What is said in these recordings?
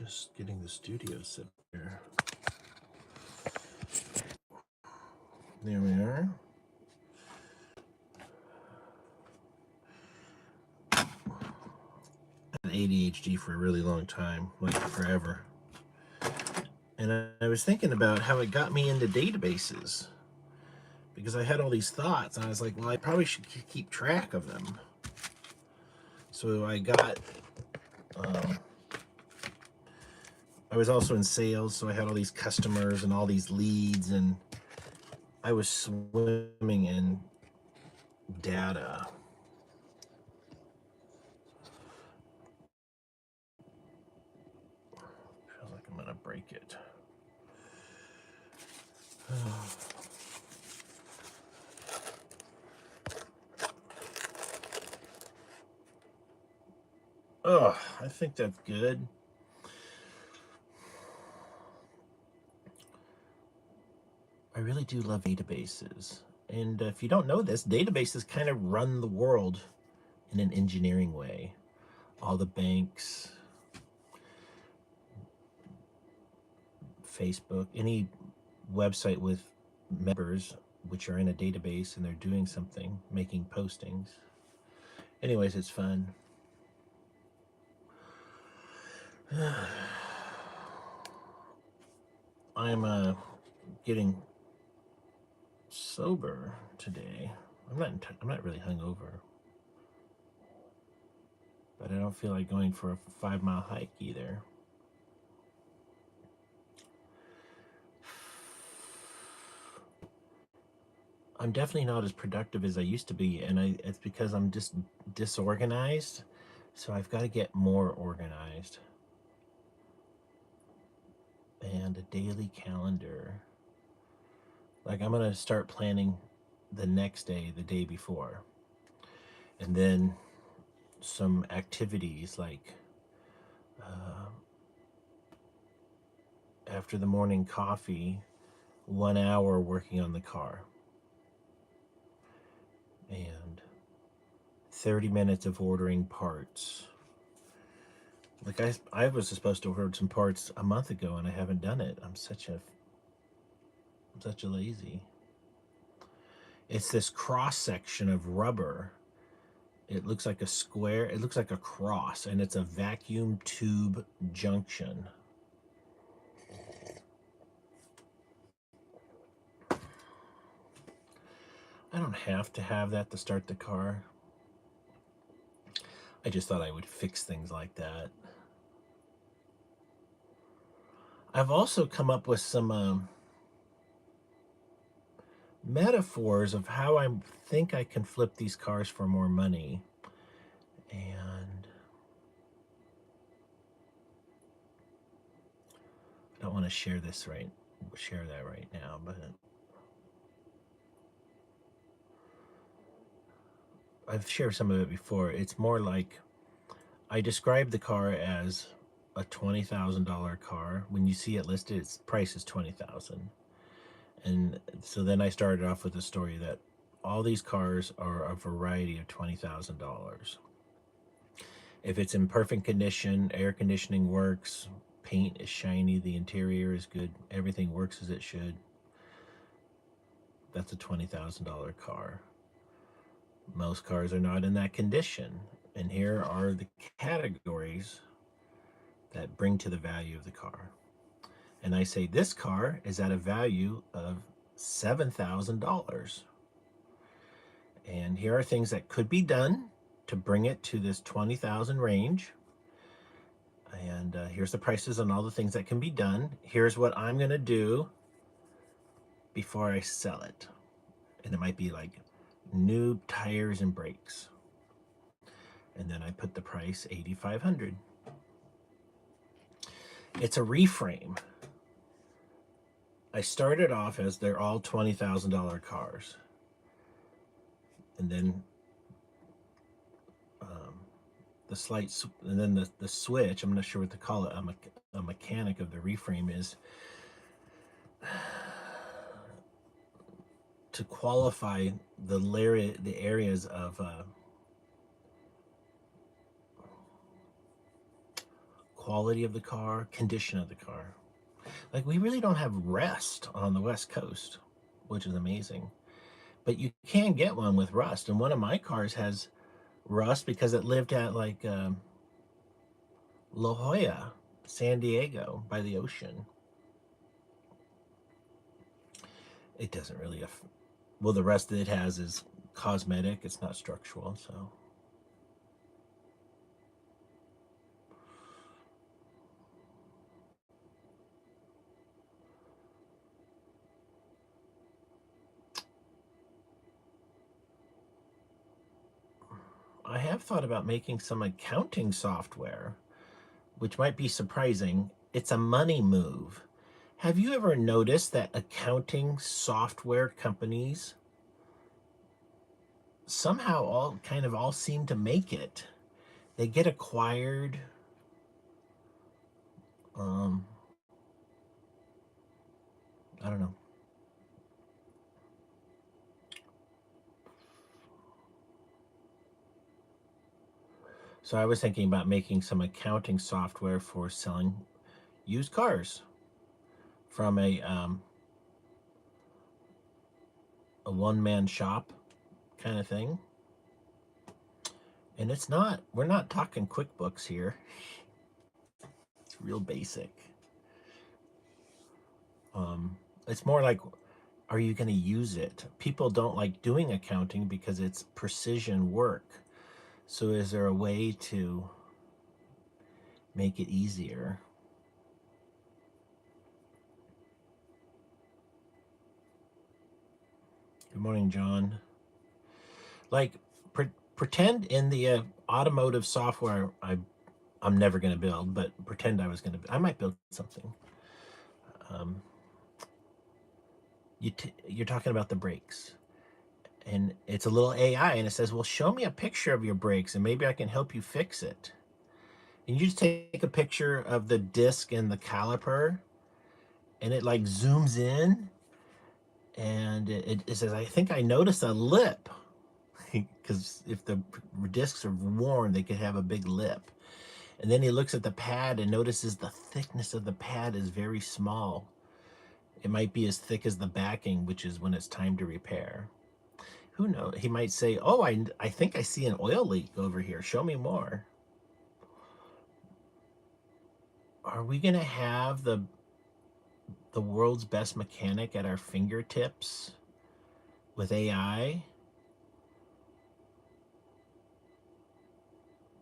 Just getting the studio set here. There we are. I had ADHD for a really long time, like forever. And I was thinking about how it got me into databases, because I had all these thoughts and I was like, well, I probably should keep track of them. So I got, I was also in sales, so I had all these customers and all these leads, and I was swimming in data. Feels like I'm gonna break it. Oh, I think that's good. I really do love databases. And if you don't know this, databases kind of run the world in an engineering way. All the banks, Facebook, any website with members which are in a database and they're doing something, making postings. Anyways, it's fun. I'm getting sober today. I'm not really hungover, but I don't feel like going for a 5-mile hike either. I'm definitely not as productive as I used to be, and it's because I'm just disorganized, so I've got to get more organized. And a daily calendar. Like, I'm gonna start planning the next day, the day before, and then some activities like after the morning coffee, 1 hour working on the car, and 30 minutes of ordering parts. Like, I was supposed to order some parts a month ago and I haven't done it. I'm such a lazy. It's this cross section of rubber. It looks like a square. It looks like a cross, and it's a vacuum tube junction. I don't have to have that to start the car. I just thought I would fix things like that. I've also come up with some metaphors of how I think I can flip these cars for more money. And I don't want to share that right now, but I've shared some of it before. It's more like, I describe the car as a $20,000 car. When you see it listed, its price is $20,000. And so then I started off with the story that all these cars are a variety of $20,000. If it's in perfect condition, air conditioning works, paint is shiny, the interior is good, everything works as it should, that's a $20,000 car. Most cars are not in that condition. And here are the categories that bring to the value of the car. And I say this car is at a value of $7,000. And here are things that could be done to bring it to this 20,000 range. And here's the prices on all the things that can be done. Here's what I'm gonna do before I sell it. And it might be like new tires and brakes. And then I put the price $8,500. It's a reframe. I started off as they're all $20,000 cars. And then the switch, I'm not sure what to call it, a mechanic of the reframe is to qualify the areas of quality of the car, condition of the car. Like, we really don't have rust on the West Coast, which is amazing. But you can get one with rust. And one of my cars has rust because it lived at like La Jolla, San Diego, by the ocean. It doesn't really, well, the rest that it has is cosmetic. It's not structural, so. I have thought about making some accounting software, which might be surprising. It's a money move. Have you ever noticed that accounting software companies somehow all seem to make it? They get acquired. Um, I don't know. So I was thinking about making some accounting software for selling used cars from a one-man shop kind of thing. And we're not talking QuickBooks here. It's real basic. It's more like, are you going to use it? People don't like doing accounting because it's precision work. So is there a way to make it easier? Good morning, John. Like, pretend in the automotive software I'm never going to build, but pretend I might build something. You're talking about the brakes, and it's a little AI, and it says, well, show me a picture of your brakes, and maybe I can help you fix it. And you just take a picture of the disc and the caliper, and it like zooms in, and it says, I think I noticed a lip. Because if the discs are worn, they could have a big lip. And then he looks at the pad and notices the thickness of the pad is very small. It might be as thick as the backing, which is when it's time to repair. Who knows? He might say, oh, I think I see an oil leak over here. Show me more. Are we going to have the world's best mechanic at our fingertips with AI?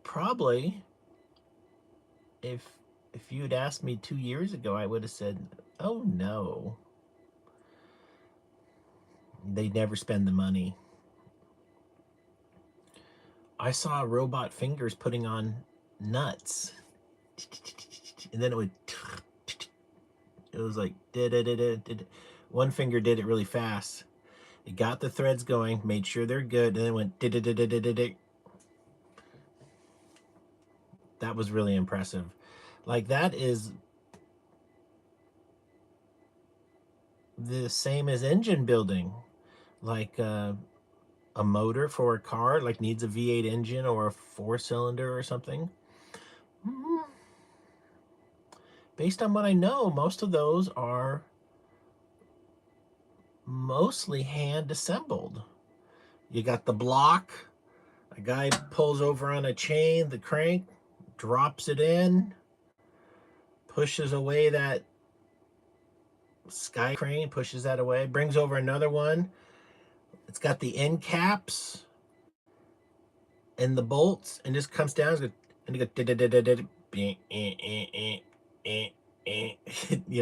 Probably. If you'd asked me 2 years ago, I would have said, oh no. They never spend the money. I saw robot fingers putting on nuts. And then it was like, one finger did it really fast. It got the threads going, made sure they're good, and then went. That was really impressive. Like, that is the same as engine building. Like a motor for a car, like needs a V8 engine or a 4-cylinder or something. Based on what I know, most of those are mostly hand assembled. You got the block, a guy pulls over on a chain, the crank, drops it in, pushes away that sky crane, pushes that away, brings over another one. It's got the end caps and the bolts, and just comes down and you go, you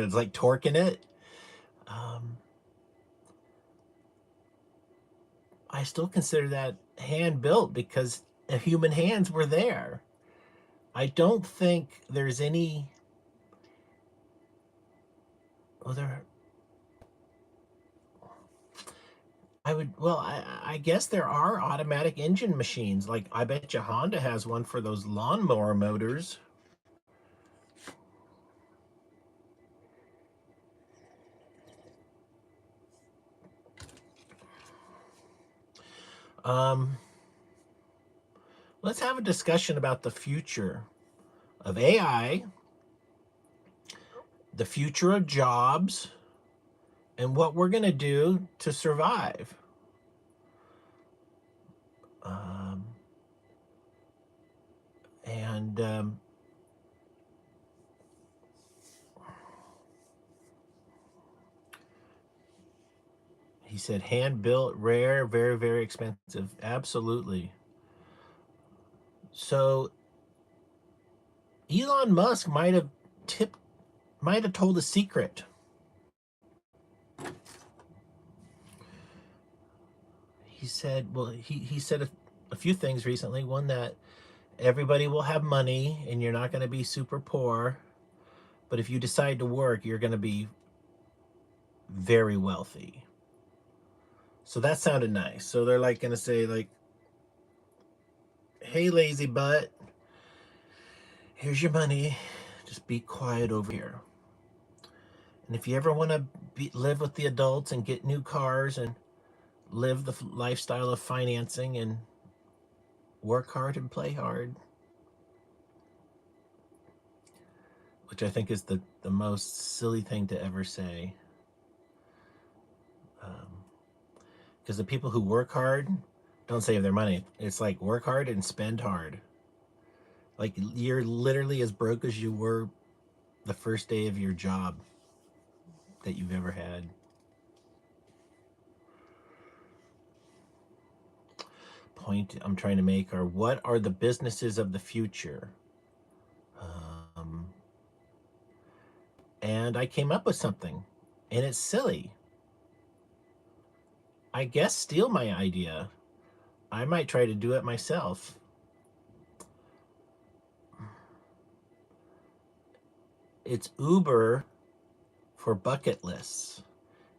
know, it's like torquing it. I still consider that hand built because human hands were there. I don't think there's any other. I guess there are automatic engine machines. Like, I bet you Honda has one for those lawnmower motors. Let's have a discussion about the future of AI the future of jobs, and what we're going to do to survive. And he said, hand-built, rare, very, very expensive. Absolutely. So Elon Musk might have told a secret. He said, well, he said a few things recently. One, that everybody will have money and you're not going to be super poor. But if you decide to work, you're going to be very wealthy. So that sounded nice. So they're like going to say, like, hey, lazy butt, here's your money. Just be quiet over here. And if you ever want to live with the adults and get new cars and live the lifestyle of financing and work hard and play hard, which I think is the most silly thing to ever say. Because the people who work hard don't save their money. It's like work hard and spend hard. Like you're literally as broke as you were the first day of your job that you've ever had. Point I'm trying to make are, what are the businesses of the future? And I came up with something, and it's silly. I guess steal my idea. I might try to do it myself. It's Uber for bucket lists.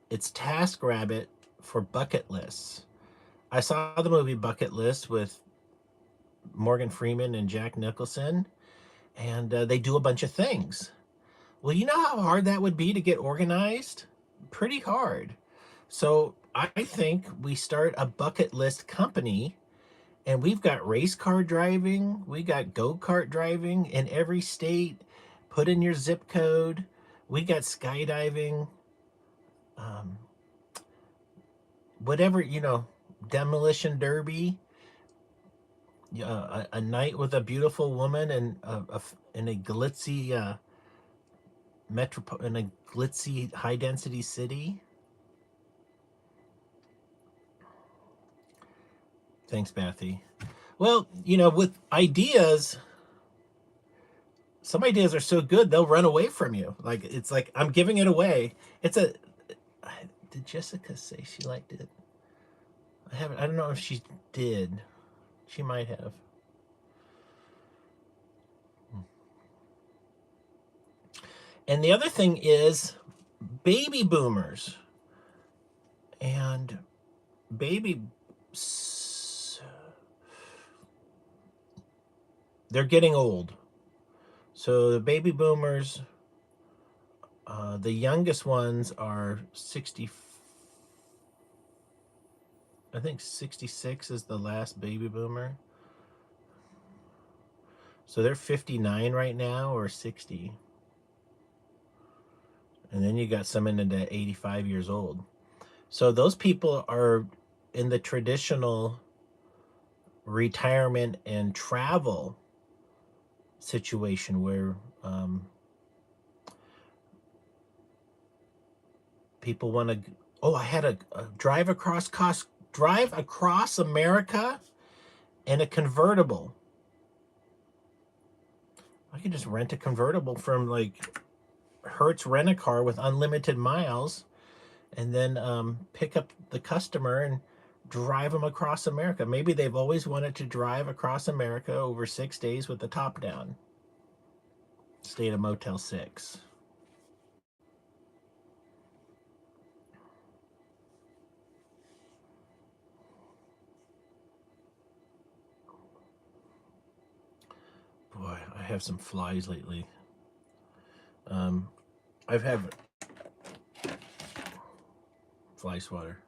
It's TaskRabbit for bucket lists. I saw the movie Bucket List with Morgan Freeman and Jack Nicholson, and they do a bunch of things. Well, you know how hard that would be to get organized? Pretty hard. So I think we start a bucket list company, and we've got race car driving, we got go-kart driving in every state. Put in your zip code. We got skydiving, whatever, demolition derby, a night with a beautiful woman and in a glitzy in a glitzy high density city. Thanks, Bathy. Well, with ideas, some ideas are so good they'll run away from you. Like, it's like I'm giving it away. Did Jessica say she liked it? I don't know if she did. She might have. And the other thing is baby boomers. And they're getting old. So the baby boomers, the youngest ones are 60. I think 66 is the last baby boomer. So they're 59 right now, or 60. And then you got some into the 85 years old. So those people are in the traditional retirement and travel situation where people want to. Oh, I had a drive across America in a convertible. I could just rent a convertible from like Hertz Rent-A-Car with unlimited miles, and then pick up the customer and drive them across America. Maybe they've always wanted to drive across America over 6 days with the top down. Stay at a Motel 6. Boy, I have some flies lately. I've had fly swatter.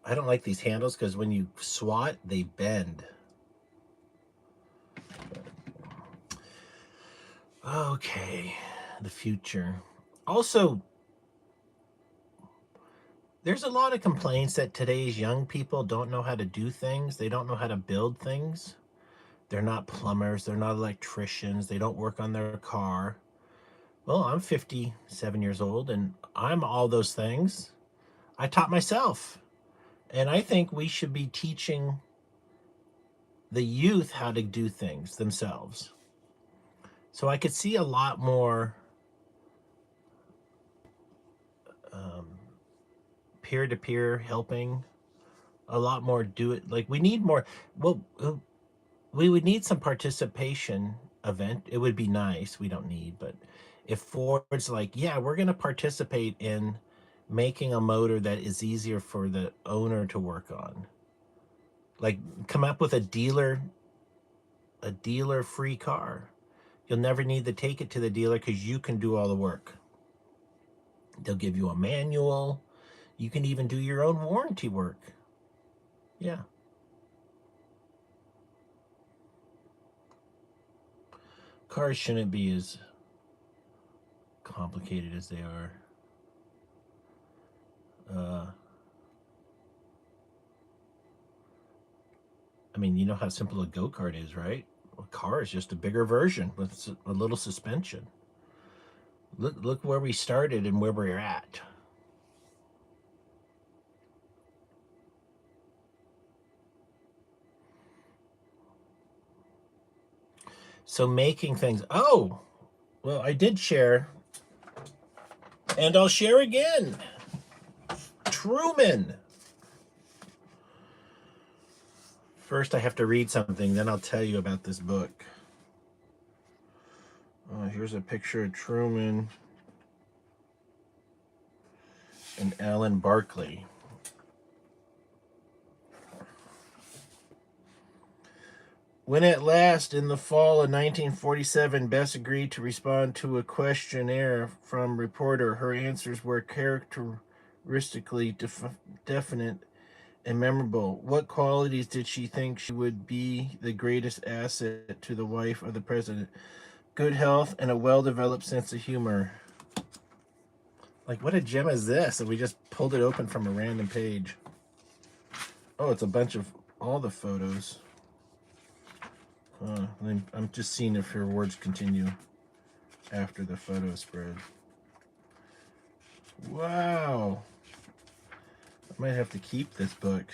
I don't like these handles because when you swat, they bend. Okay, the future. Also, there's a lot of complaints that today's young people don't know how to do things. They don't know how to build things. They're not plumbers. They're not electricians. They don't work on their car. Well, I'm 57 years old and I'm all those things. I taught myself. And I think we should be teaching the youth how to do things themselves. So I could see a lot more peer to peer helping, a lot more do it. Like we need more. Well, we would need some participation event. It would be nice. We don't need, but if Ford's like, yeah, we're going to participate in making a motor that is easier for the owner to work on. Like come up with a dealer free car. You'll never need to take it to the dealer because you can do all the work. They'll give you a manual. You can even do your own warranty work. Yeah. Cars shouldn't be as complicated as they are. I mean, you know how simple a go-kart is, right? A car is just a bigger version with a little suspension. Look where we started and where we're at. So making things. Oh, well, I did share, and I'll share again. Truman. First, I have to read something, then I'll tell you about this book. Here's a picture of Truman and Alan Barkley. When at last, in the fall of 1947, Bess agreed to respond to a questionnaire from reporter, her answers were characteristically definite and memorable. What qualities did she think she would be the greatest asset to the wife of the president? Good health and a well-developed sense of humor. Like, what a gem is this? And we just pulled it open from a random page. Oh, it's a bunch of all the photos. I'm just seeing if her words continue after the photo spread. Wow. I might have to keep this book.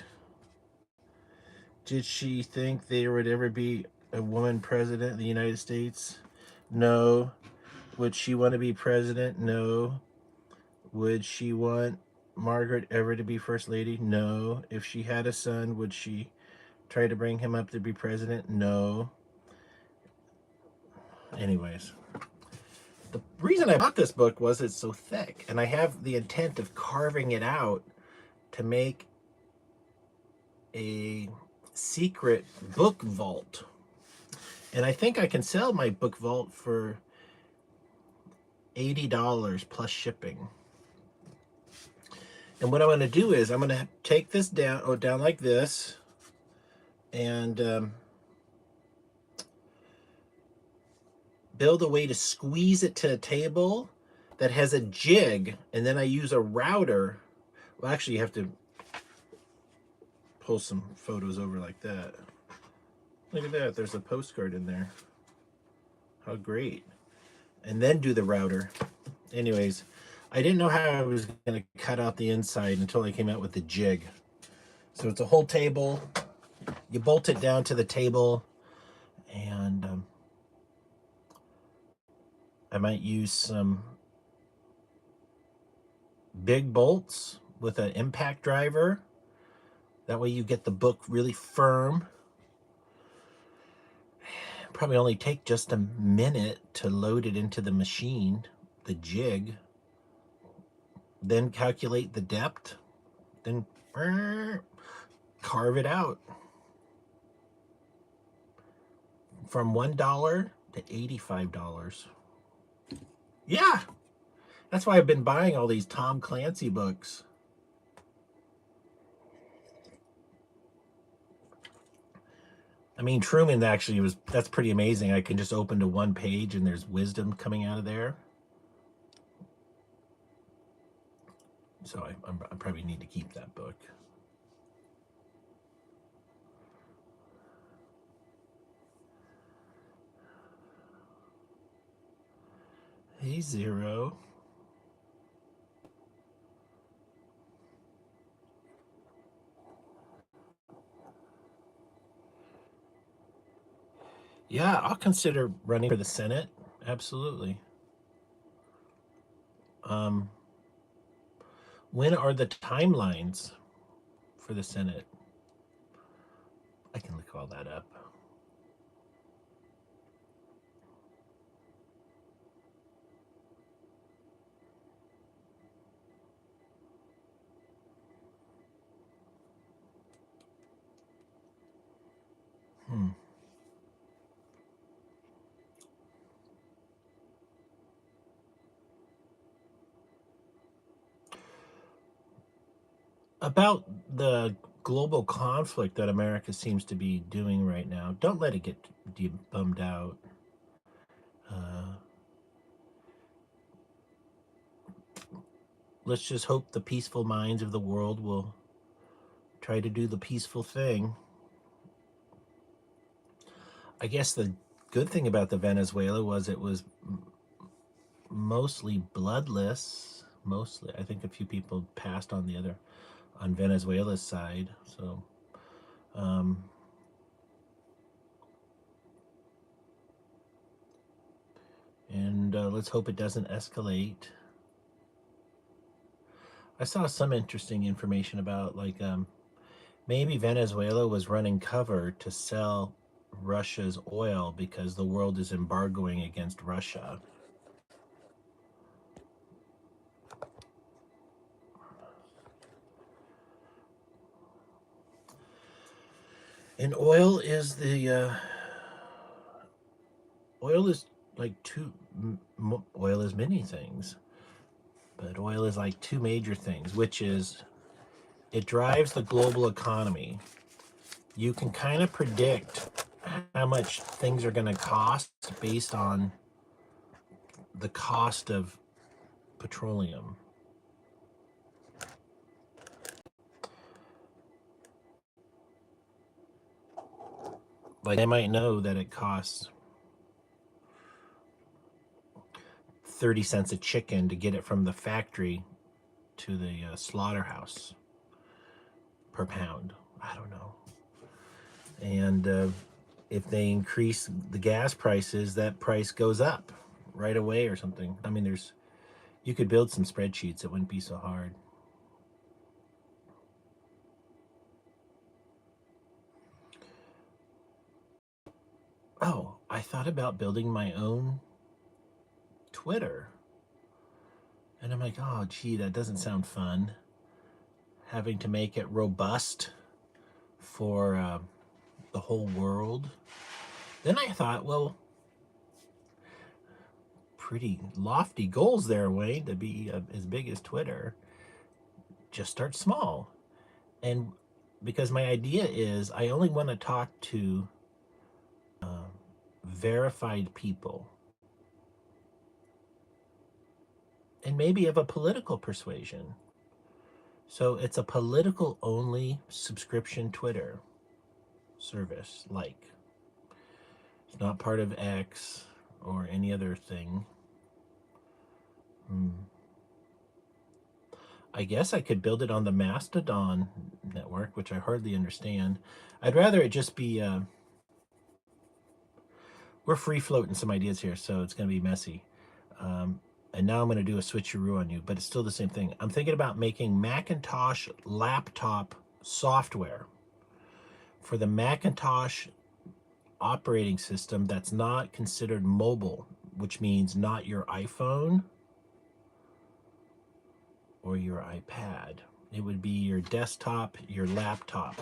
Did she think there would ever be a woman president of the United States? No. Would she want to be president? No. Would she want Margaret ever to be first lady? No. If she had a son, would she try to bring him up to be president? No. Anyways, the reason I bought this book was it's so thick, and I have the intent of carving it out to make a secret book vault. And I think I can sell my book vault for $80 plus shipping. And what I'm going to do is I'm going to take this down like this, and build a way to squeeze it to a table that has a jig, and then I use a router. Well, actually, you have to pull some photos over like that. Look at that, there's a postcard in there. How great. And then do the router. Anyways, I didn't know how I was going to cut out the inside until I came out with the jig. So it's a whole table. You bolt it down to the table, and I might use some big bolts with an impact driver. That way you get the book really firm. Probably only take just a minute to load it into the machine, the jig. Then calculate the depth. Then carve it out. From $1 to $85. Yeah, that's why I've been buying all these Tom Clancy books. I mean, Truman actually that's pretty amazing. I can just open to one page and there's wisdom coming out of there. So I probably need to keep that book. Hey, Zero. Yeah, I'll consider running for the Senate. Absolutely. When are the timelines for the Senate? I can look all that up. About the global conflict that America seems to be doing right now, don't let it get bummed out. Let's just hope the peaceful minds of the world will try to do the peaceful thing. I guess the good thing about the Venezuela was it was mostly bloodless. Mostly, I think a few people passed on Venezuela's side. So, and let's hope it doesn't escalate. I saw some interesting information about maybe Venezuela was running cover to sell Russia's oil because the world is embargoing against Russia. And oil is oil is like oil is many things, but oil is like two major things, which is it drives the global economy. You can kind of predict how much things are going to cost based on the cost of petroleum. Like they might know that it costs 30 cents a chicken to get it from the factory to the slaughterhouse per pound. I don't know. And if they increase the gas prices, that price goes up right away or something. I mean, you could build some spreadsheets. It wouldn't be so hard. Oh, I thought about building my own Twitter. And I'm like, oh, gee, that doesn't sound fun. Having to make it robust for the whole world. Then I thought, well, pretty lofty goals there, Wayne, to be as big as Twitter. Just start small. And because my idea is I only want to talk to verified people and maybe of a political persuasion. So it's a political only subscription Twitter service. It's not part of X or any other thing. I guess I could build it on the Mastodon network, which I hardly understand. I'd rather it just be we're free floating some ideas here, so it's going to be messy. And now I'm going to do a switcheroo on you, but it's still the same thing. I'm thinking about making Macintosh laptop software for the Macintosh operating system that's not considered mobile, which means not your iPhone or your iPad. It would be your desktop, your laptop,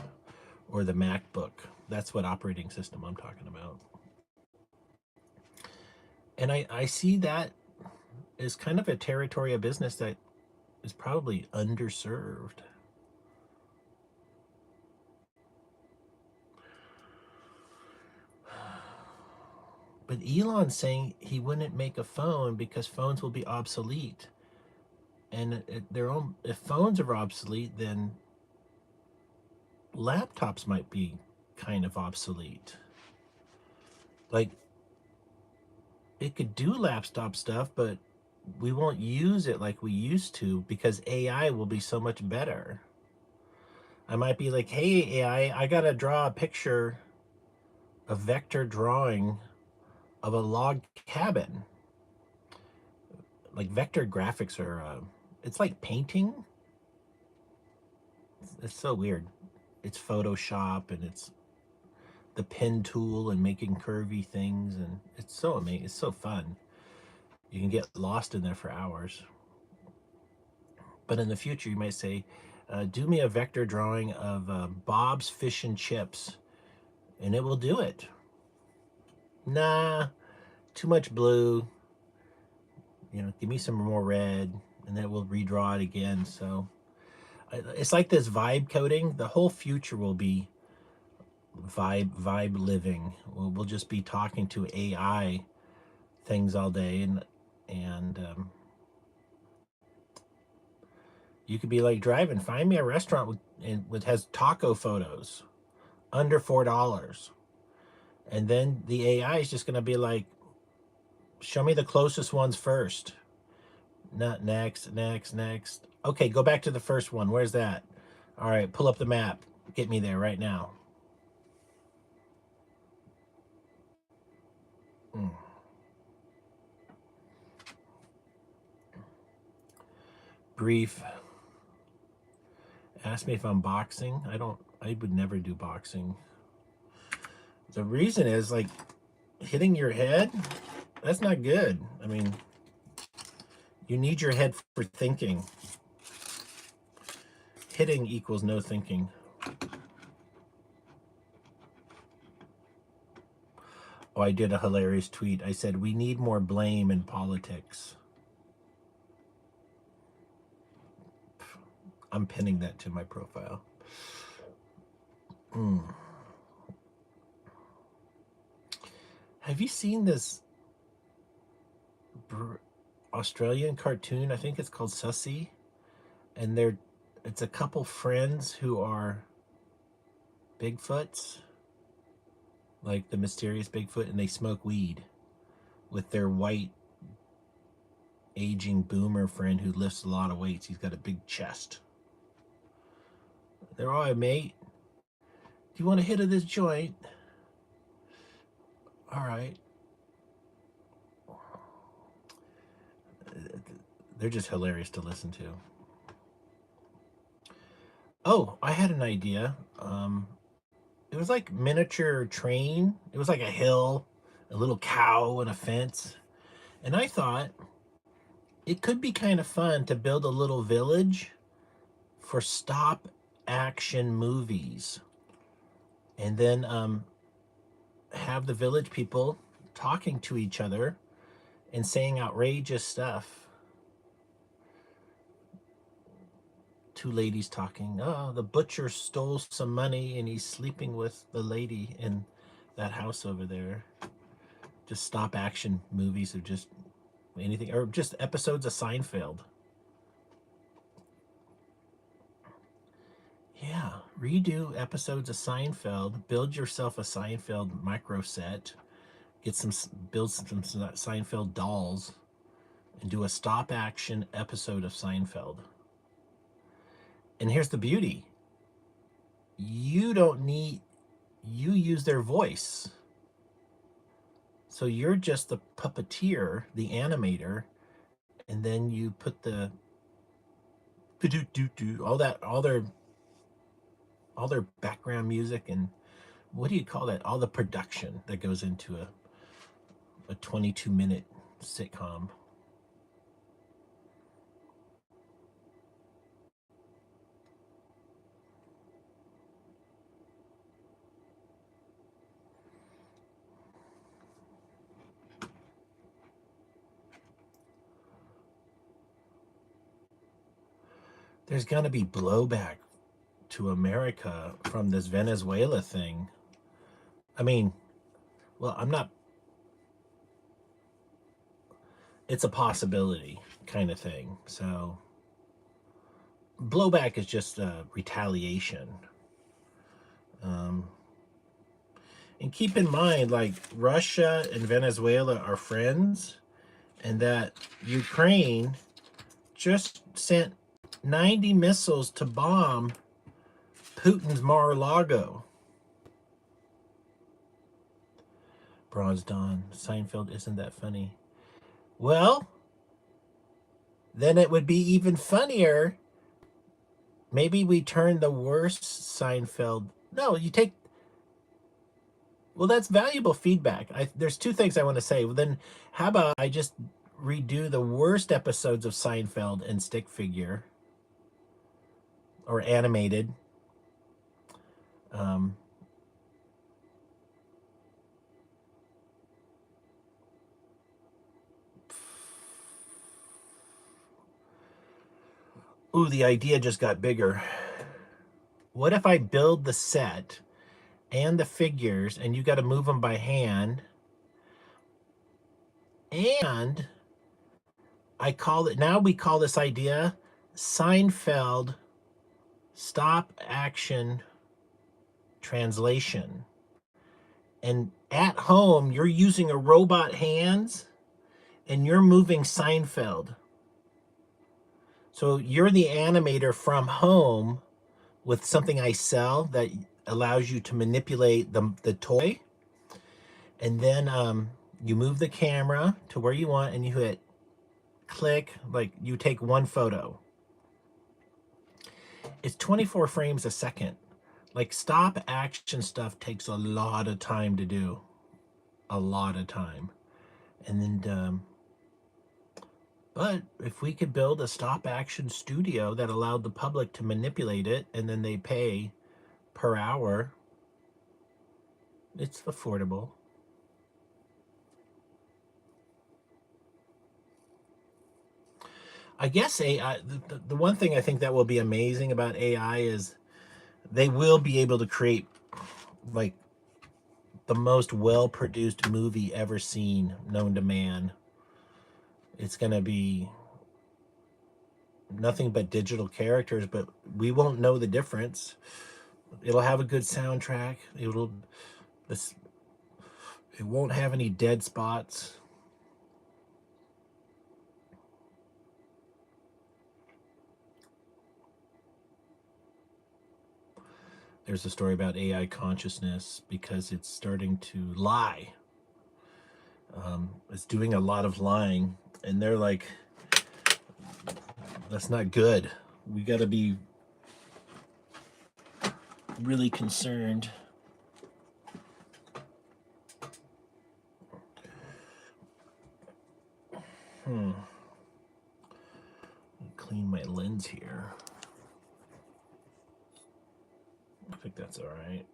or the MacBook. That's what operating system I'm talking about. And I see that as kind of a territory of business that is probably underserved. – But Elon's saying he wouldn't make a phone because phones will be obsolete. And if phones are obsolete, then laptops might be kind of obsolete. Like, it could do laptop stuff, but we won't use it like we used to because AI will be so much better. I might be like, hey, AI, I gotta draw a picture, a vector drawing of a log cabin. Like, vector graphics are, it's like painting. It's so weird. It's Photoshop and it's the pen tool and making curvy things, and it's so amazing. It's so fun. You can get lost in there for hours. But in the future, you might say, do me a vector drawing of Bob's Fish and Chips, and it will do it. Nah, too much blue. Give me some more red, and then we'll redraw it again. So it's like this vibe coding. The whole future will be vibe living. We'll just be talking to AI things all day, and you could be like driving. Find me a restaurant with has taco photos under $4, and then the AI is just going to be like, show me the closest ones first. Not next. Okay, go back to the first one. Where's that? All right, pull up the map. Get me there right now. Mm. Brief. Ask me if I'm boxing. I would never do boxing. The reason is, like, hitting your head, that's not good. I mean, you need your head for thinking. Hitting equals no thinking. Oh, I did a hilarious tweet. I said, we need more blame in politics. I'm pinning that to my profile. Have you seen this Australian cartoon? I think it's called Sussy. And it's a couple friends who are Bigfoots, like the mysterious Bigfoot, and they smoke weed with their white aging boomer friend who lifts a lot of weights. He's got a big chest. They're all right, mate. Do you want a hit of this joint? All right. They're just hilarious to listen to. Oh, I had an idea. It was like miniature train. It was like a hill, a little cow, and a fence. And I thought it could be kind of fun to build a little village for stop action movies. And then have the village people talking to each other and saying outrageous stuff. Two ladies talking. Oh, the butcher stole some money and he's sleeping with the lady in that house over there. Just stop action movies of just anything, or just episodes of Seinfeld. Yeah, redo episodes of Seinfeld. Build yourself a Seinfeld micro set. Build some Seinfeld dolls, and do a stop action episode of Seinfeld. And here's the beauty. You use their voice. So you're just the puppeteer, the animator, and then you put the all their background music, and what do you call that? All the production that goes into a 22-minute sitcom. There's going to be blowback to America from this Venezuela thing. I mean, well, I'm not it's a possibility kind of thing. So blowback is just retaliation. Um, and keep in mind, like, Russia and Venezuela are friends, and that Ukraine just sent 90 missiles to bomb Putin's Mar-a-Lago. Bronze Dawn, Seinfeld, isn't that funny? Well, then it would be even funnier. Maybe we turn the worst Seinfeld. No, you take. Well, that's valuable feedback. There's two things I want to say. Well, then, how about I just redo the worst episodes of Seinfeld in stick figure or animated? Um, ooh, the idea just got bigger. What if I build the set and the figures, and you got to move them by hand, and I call it, now we call this idea Seinfeld stop action translation. And at home, you're using a robot hands and you're moving Seinfeld. So you're the animator from home with something I sell that allows you to manipulate the toy. And then you move the camera to where you want and you hit click, like you take one photo. It's 24 frames a second. Like, stop action stuff takes a lot of time to do. A lot of time. And then, but if we could build a stop action studio that allowed the public to manipulate it and then they pay per hour, it's affordable. I guess AI, the one thing I think that will be amazing about AI is they will be able to create, like, the most well-produced movie ever seen, known to man. It's going to be nothing but digital characters, but we won't know the difference. It'll have a good soundtrack. This it won't have any dead spots. There's a story about AI consciousness because it's starting to lie. It's doing a lot of lying, and they're like, that's not good. We got to be really concerned. Clean my lens here. I think that's all right.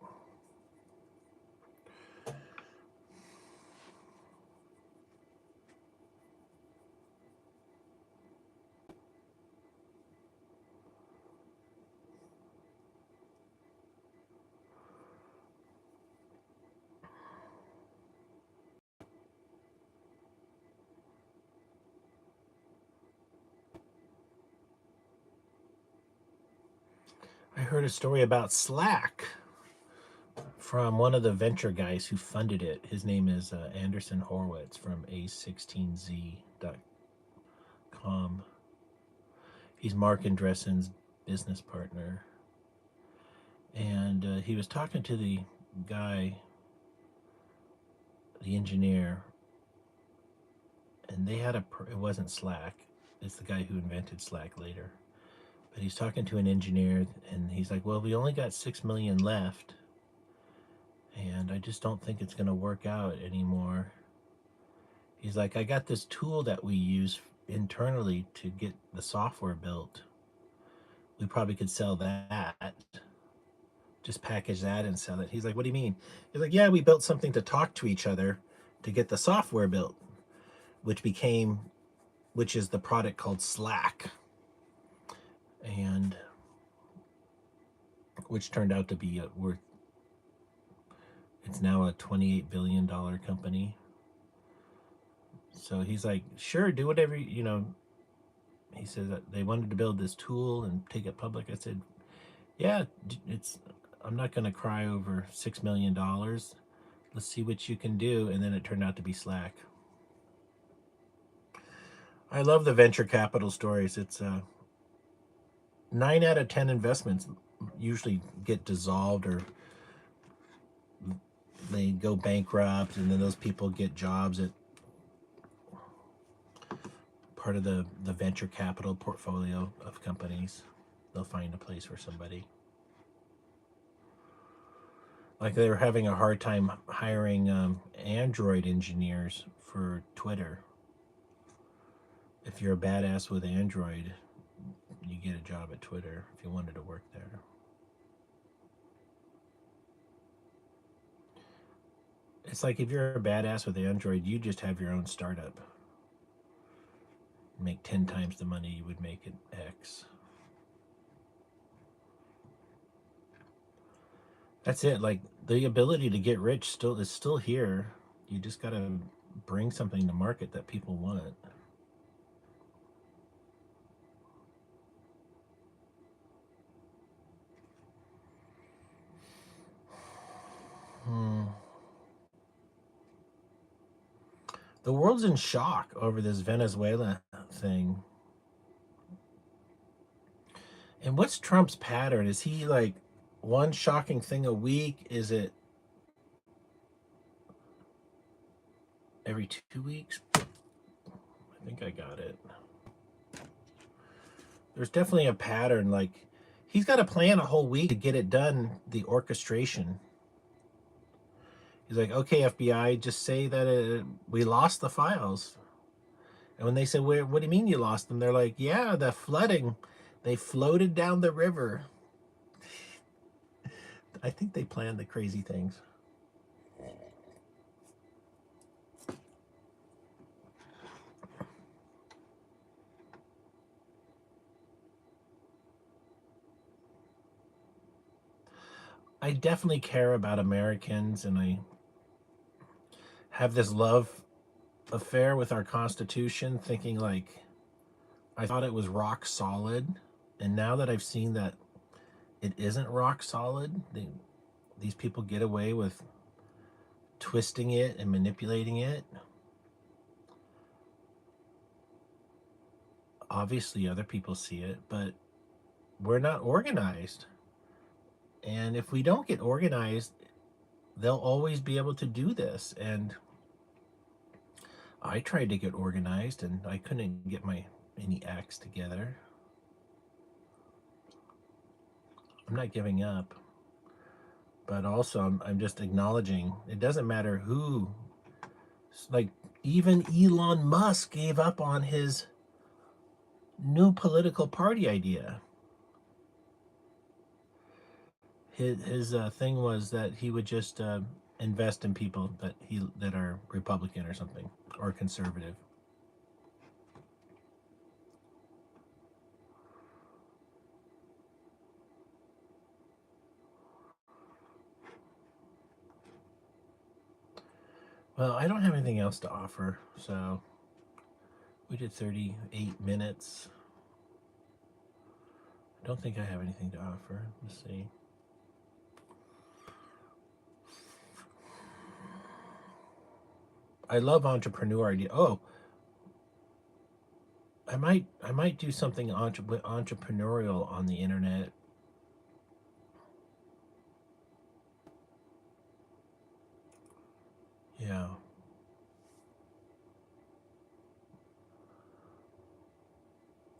I heard a story about Slack from one of the venture guys who funded it. His name is Anderson Horowitz from A16Z.com. He's Mark Andreessen's business partner. And he was talking to the guy, the engineer, and they had it wasn't Slack. It's the guy who invented Slack later. But he's talking to an engineer, and he's like, well, we only got 6 million left, and I just don't think it's going to work out anymore. He's like, I got this tool that we use internally to get the software built. We probably could sell that. Just package that and sell it. He's like, what do you mean? He's like, yeah, we built something to talk to each other to get the software built, which is the product called Slack. And which turned out to be it's now a $28 billion company. So he's like, sure, do whatever, he says that they wanted to build this tool and take it public. I said, yeah, I'm not going to cry over $6 million. Let's see what you can do. And then it turned out to be Slack. I love the venture capital stories. It's 9 out of 10 investments usually get dissolved, or they go bankrupt, and then those people get jobs at part of the venture capital portfolio of companies. They'll find a place for somebody. Like they were having a hard time hiring Android engineers for Twitter. If you're a badass with Android, you get a job at Twitter if you wanted to work there. It's like if you're a badass with Android, you just have your own startup. Make 10 times the money you would make at X. That's it. Like the ability to get rich is still here. You just got to bring something to market that people want. The world's in shock over this Venezuela thing. And what's Trump's pattern? Is he like one shocking thing a week? Is it every 2 weeks? I think I got it. There's definitely a pattern. Like he's got to plan a whole week to get it done, the orchestration. He's like, okay, FBI, just say that we lost the files. And when they say, what do you mean you lost them? They're like, yeah, the flooding. They floated down the river. I think they planned the crazy things. I definitely care about Americans, and I have this love affair with our Constitution, thinking like I thought it was rock solid, and now that I've seen that it isn't rock solid, these people get away with twisting it and manipulating it. Obviously, other people see it, but we're not organized. And if we don't get organized, they'll always be able to do this. And I tried to get organized and I couldn't get any acts together. I'm not giving up, but also I'm just acknowledging it doesn't matter who. Like even Elon Musk gave up on his new political party idea. His thing was that he would just invest in people that are Republican or something, or conservative. Well, I don't have anything else to offer, so we did 38 minutes. I don't think I have anything to offer. Let's see. I love entrepreneur idea. Oh, I might do something entrepreneurial on the internet. Yeah.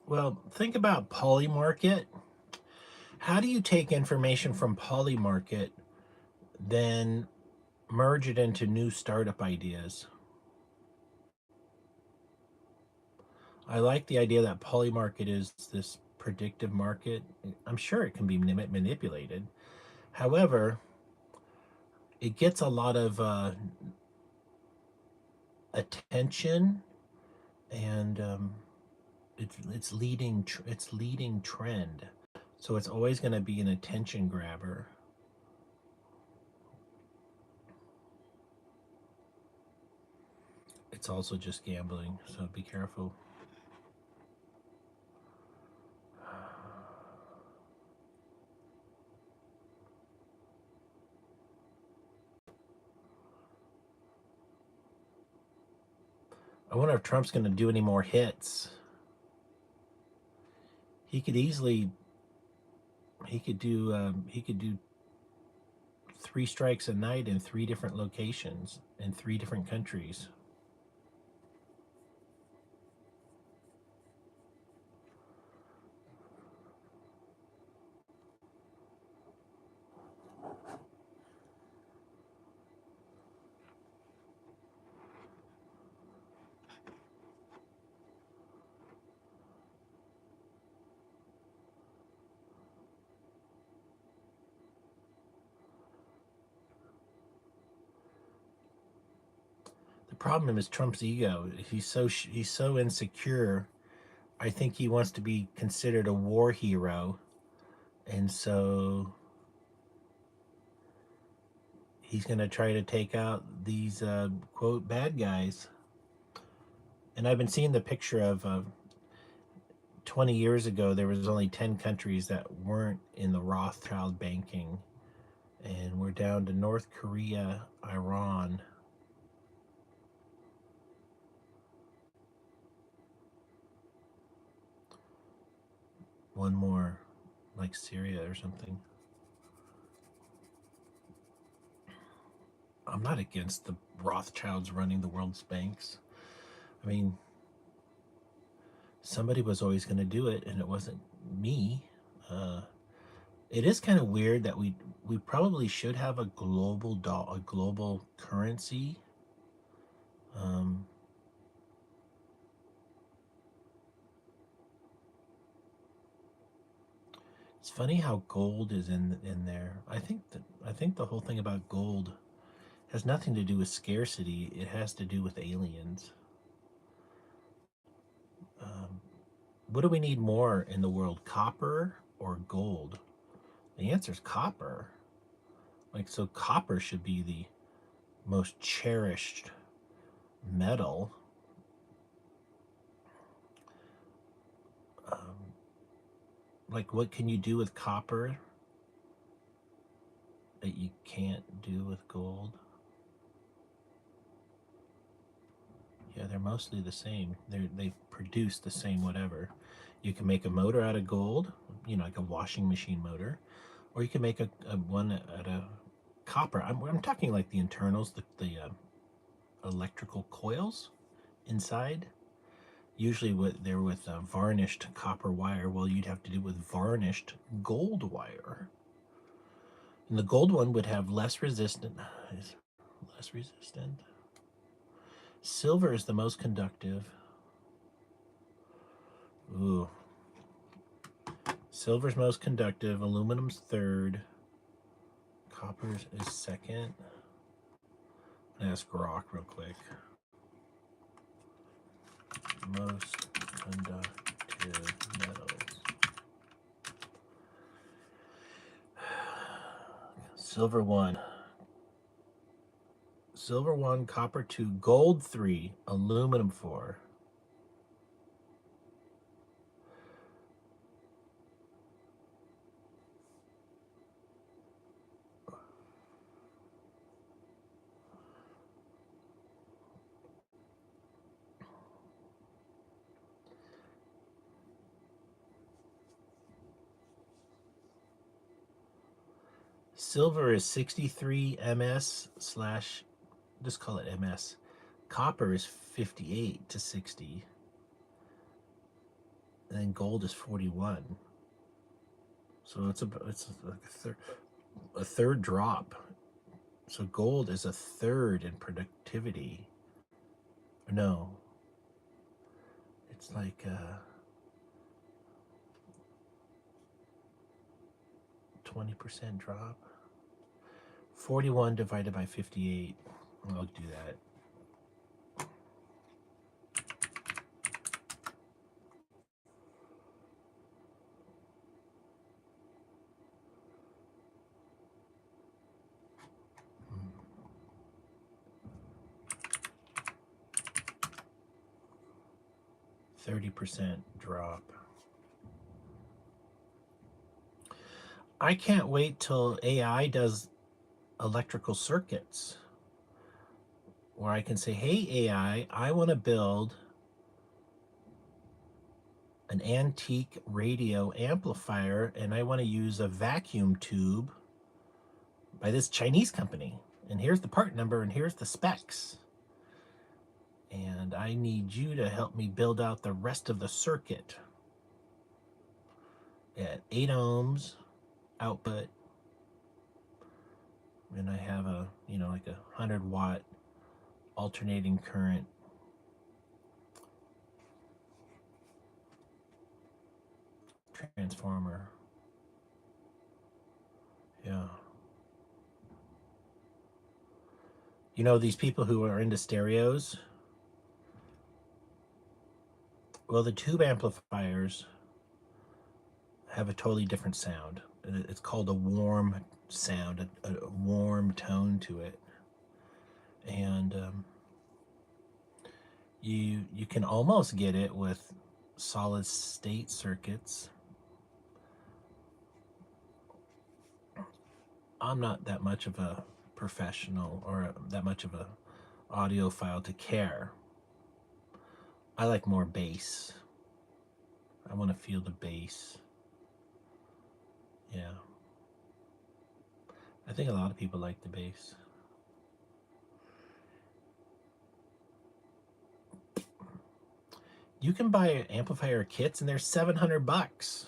Well, think about Polymarket. How do you take information from Polymarket, then merge it into new startup ideas? I like the idea that Polymarket is this predictive market. I'm sure it can be manipulated. However, it gets a lot of attention, and it's leading trend. So it's always going to be an attention grabber. it's also just gambling, so be careful. I wonder if Trump's going to do any more hits. He could easily, he could do 3 strikes a night in 3 different locations in 3 different countries. The problem is Trump's ego. He's so insecure. I think he wants to be considered a war hero, and so he's going to try to take out these quote bad guys. And I've been seeing the picture of 20 years ago, there was only 10 countries that weren't in the Rothschild banking, and we're down to North Korea, Iran. One more, like Syria or something. I'm not against the Rothschilds running the world's banks. I mean, somebody was always going to do it, and it wasn't me. It is kind of weird that we probably should have a global currency. It's funny how gold is in there. I think the whole thing about gold has nothing to do with scarcity. It has to do with aliens. What do we need more in the world, copper or gold? The answer is copper. Like, so copper should be the most cherished metal. Like, what can you do with copper that you can't do with gold? Yeah, they're mostly the same. They produce the same whatever. You can make a motor out of gold, like a washing machine motor, or you can make a one out of copper. I'm talking like the internals, the electrical coils inside. Usually they're with varnished copper wire. Well, you'd have to do with varnished gold wire. And the gold one would have less resistant. Silver is the most conductive. Ooh. Silver's most conductive. Aluminum's third. Copper's is second. I'm gonna ask Rock real quick. Most conductive metals. Silver 1. Silver 1, copper 2, gold 3, aluminum 4. Silver is 63 ms slash, just call it ms. Copper is 58 to 60. And then gold is 41. So it's like a third drop. So gold is a third in productivity. No, it's like 20% drop. 41 divided by 58. I'll do that. 30% drop. I can't wait till AI does electrical circuits where I can say, hey, AI, I want to build an antique radio amplifier and I want to use a vacuum tube by this Chinese company. And here's the part number and here's the specs. And I need you to help me build out the rest of the circuit at 8 ohms output. And I have a, like a 100-watt alternating current transformer. Yeah. These people who are into stereos, well, the tube amplifiers have a totally different sound. It's called a warm sound, a warm tone to it. And you can almost get it with solid state circuits. I'm not that much of a professional or that much of a audiophile to care. I like more bass. I want to feel the bass. Yeah. I think a lot of people like the bass. You can buy amplifier kits and they're $700.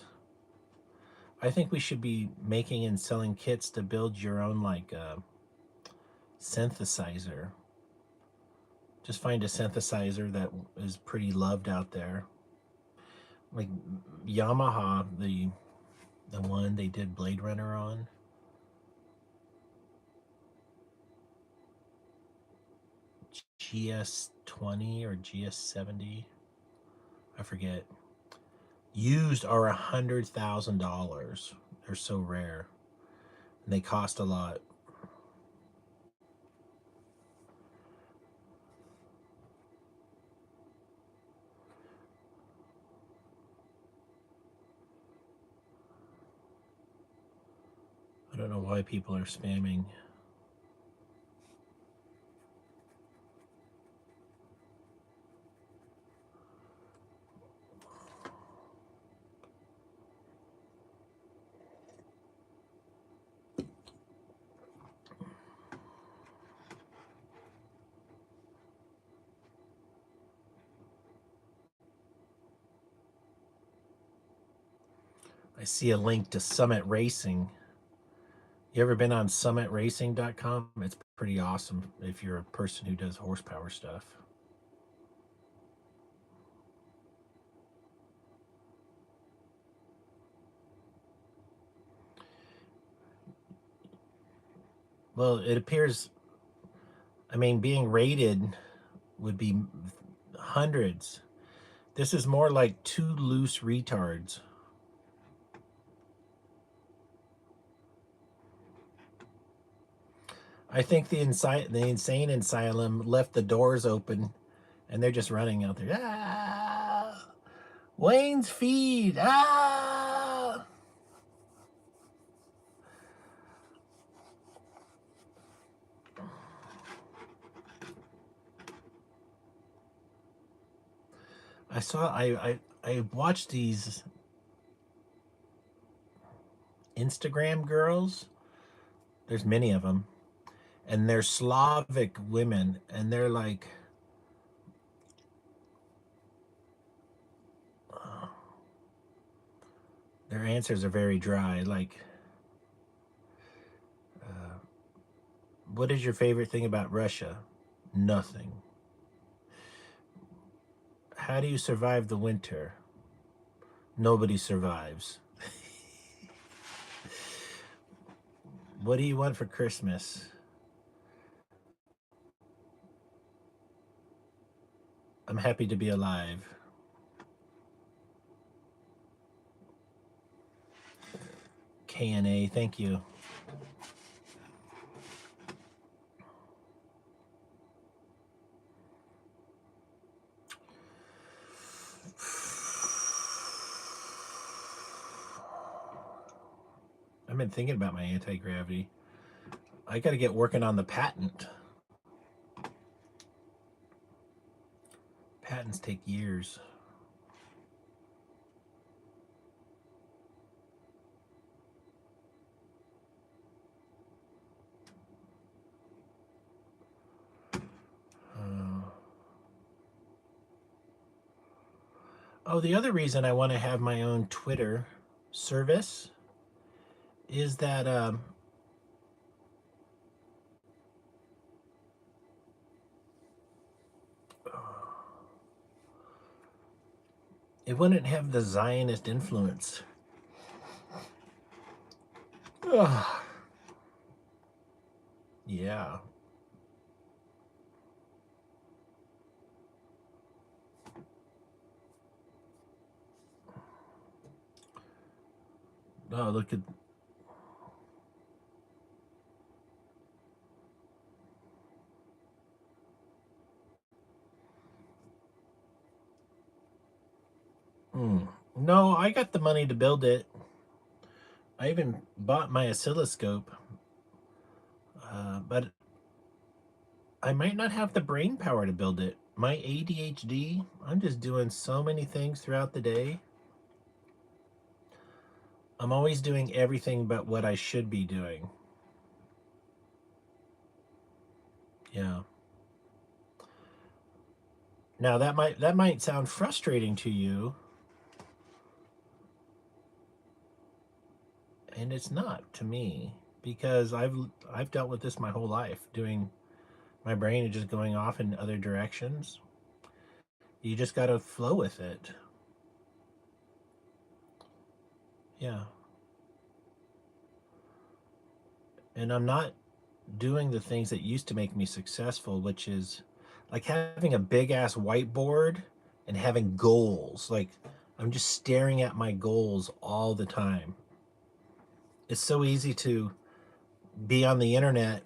I think we should be making and selling kits to build your own synthesizer. Just find a synthesizer that is pretty loved out there. Like Yamaha, the one they did Blade Runner on. GS20 or GS70, I forget. Used are $100,000. They're so rare. And they cost a lot. I don't know why people are spamming. I see a link to Summit Racing. You ever been on summitracing.com? It's pretty awesome if you're a person who does horsepower stuff. Well, it appears, being rated would be hundreds. This is more like two loose retards. I think the insane asylum left the doors open and they're just running out there. Ah! Wayne's feed. Ah! I watched these Instagram girls. There's many of them. And they're Slavic women and they're like their answers are very dry. Like, what is your favorite thing about Russia? Nothing. How do you survive the winter? Nobody survives. What do you want for Christmas? I'm happy to be alive. KNA, thank you. I've been thinking about my anti-gravity. I got to get working on the patent. Patents take years. Oh, the other reason I want to have my own Twitter service is that it wouldn't have the Zionist influence. Ugh. Yeah. Oh, look at. No, I got the money to build it. I even bought my oscilloscope, but I might not have the brain power to build it. My ADHD, I'm just doing so many things throughout the day. I'm always doing everything but what I should be doing. Yeah. Now that might sound frustrating to you, and it's not to me because I've dealt with this my whole life, doing my brain is just going off in other directions. You just got to flow with it. Yeah. And I'm not doing the things that used to make me successful, which is like having a big ass whiteboard and having goals. Like I'm just staring at my goals all the time. It's so easy to be on the internet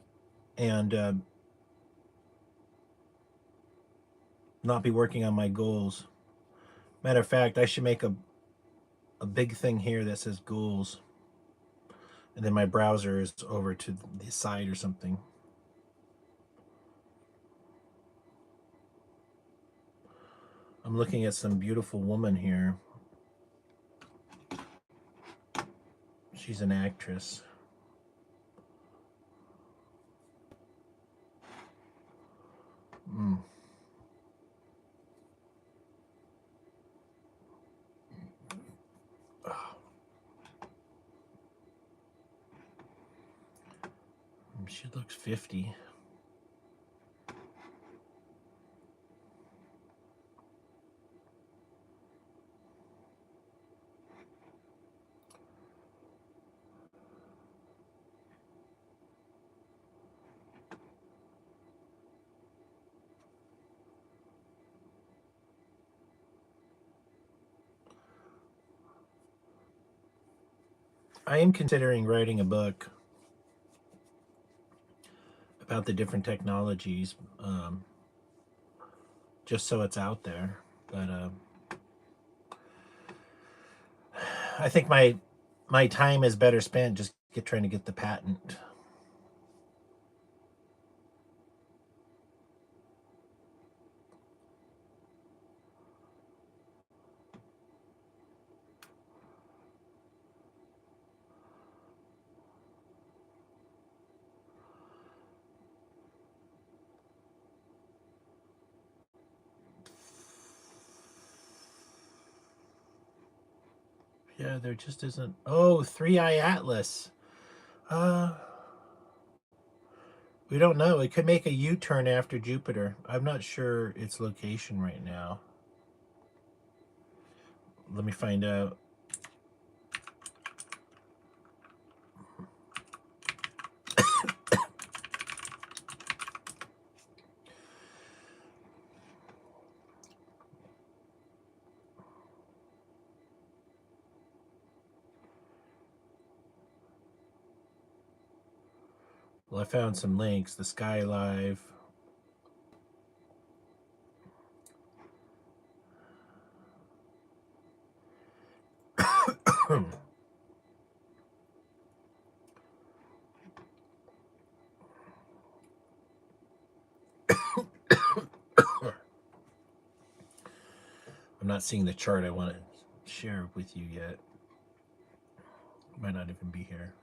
and not be working on my goals. Matter of fact, I should make a big thing here that says goals. And then my browser is over to the side or something. I'm looking at some beautiful woman here. She's an actress. Mm. She looks 50. I am considering writing a book about the different technologies, just so it's out there. But I think my time is better spent just trying to get the patent. Yeah, there just isn't. Oh, 3-Eye Atlas. Uh, we don't know. It could make a U-turn after Jupiter. I'm not sure its location right now. Let me find out. Well, I found some links. The Sky Live. not seeing the chart I want to share with you yet. Might not even be here.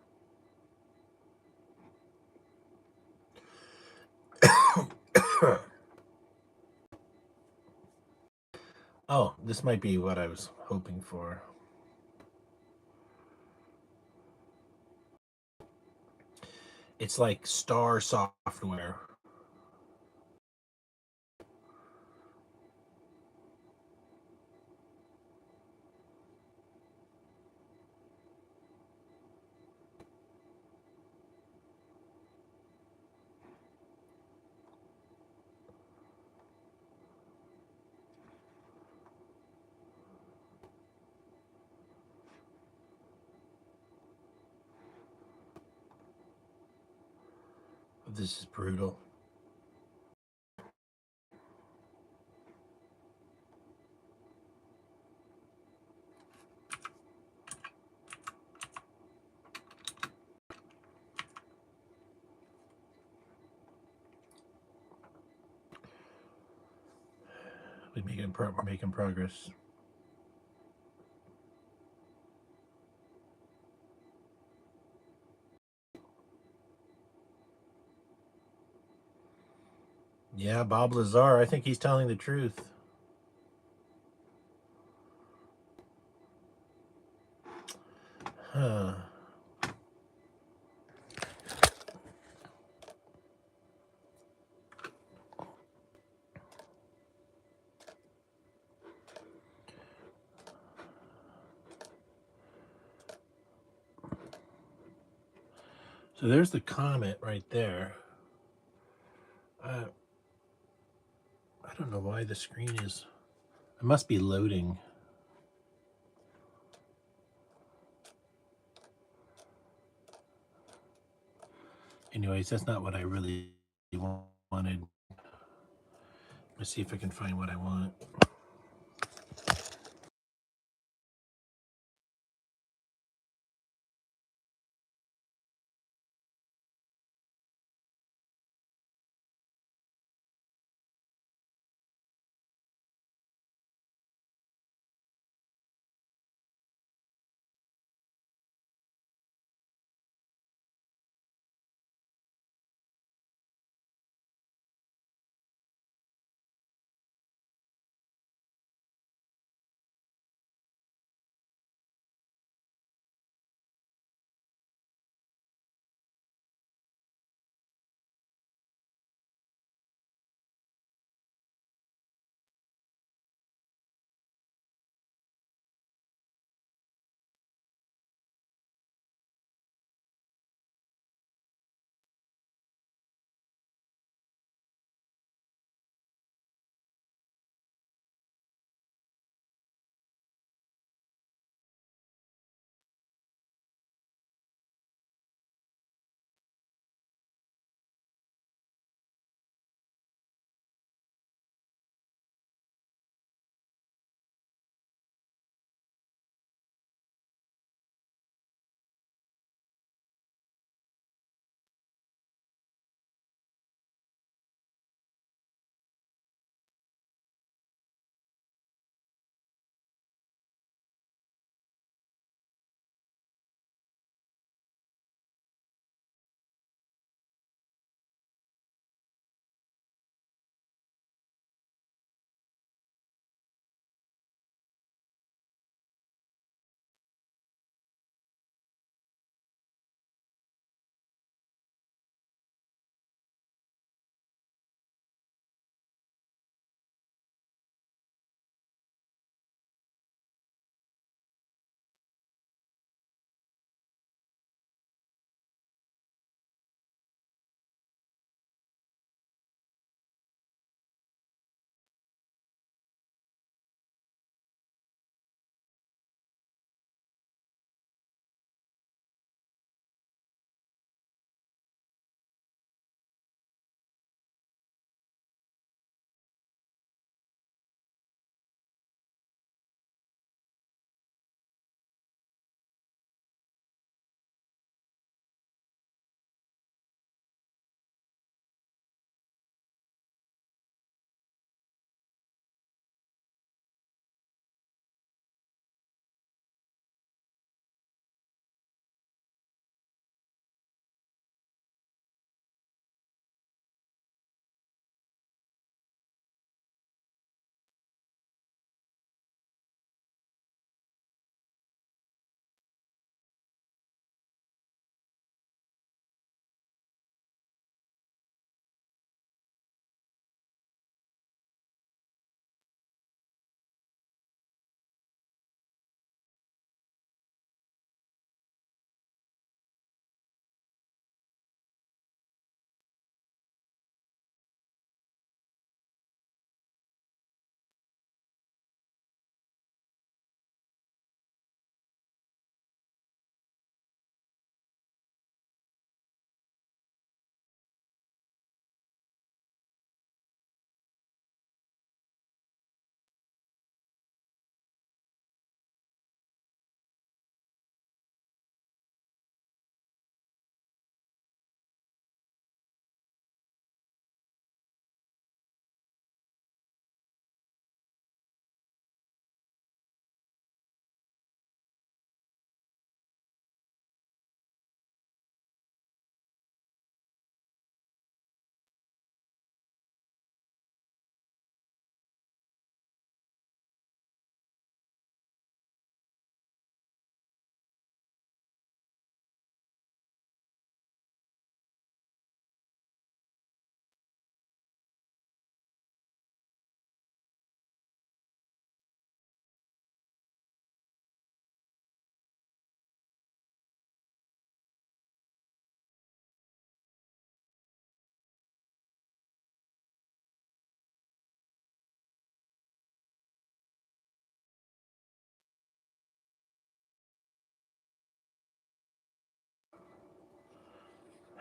Oh, this might be what I was hoping for. It's like Star Software. This is brutal. We're making progress. Yeah, Bob Lazar, I think he's telling the truth. Huh. So there's the comet right there. I don't know why the screen is... It must be loading. Anyways, that's not what I really wanted. Let's see if I can find what I want.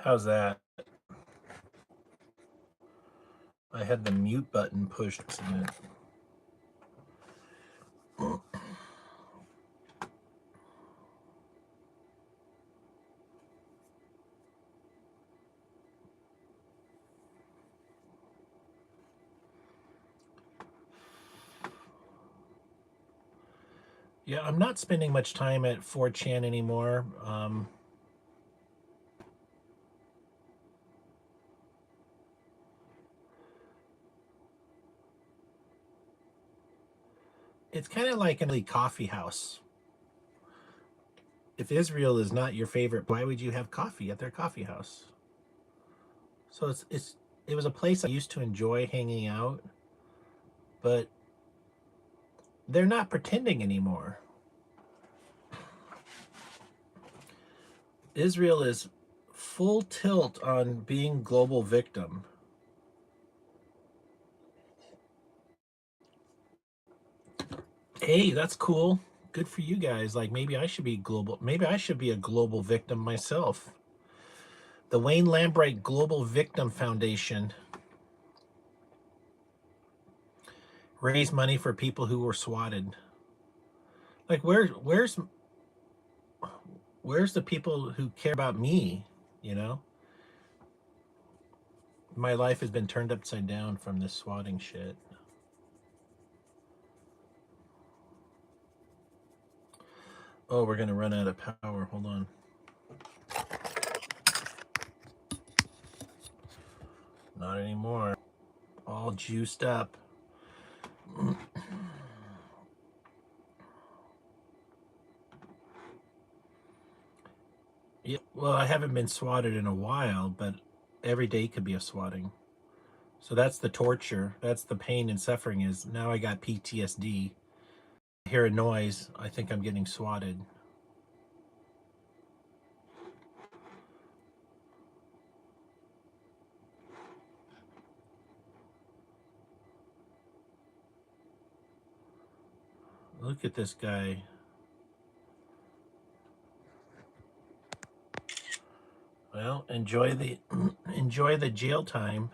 How's that? I had the mute button pushed. Yeah, I'm not spending much time at 4chan anymore. It's kind of like a coffee house. If Israel is not your favorite, why would you have coffee at their coffee house? So it was a place I used to enjoy hanging out, but they're not pretending anymore. Israel is full tilt on being global victim. Hey, that's cool. Good for you guys. Like maybe I should be global. Maybe I should be a global victim myself. The Wayne Lambright Global Victim Foundation raised money for people who were swatted. Like where's the people who care about me, you know? My life has been turned upside down from this swatting shit. Oh, we're gonna run out of power. Hold on. Not anymore. All juiced up. Yeah, well, I haven't been swatted in a while, but every day could be a swatting. So that's the torture. That's the pain and suffering is now I got PTSD. I hear a noise. I think I'm getting swatted. Look at this guy. Well, enjoy the enjoy the jail time.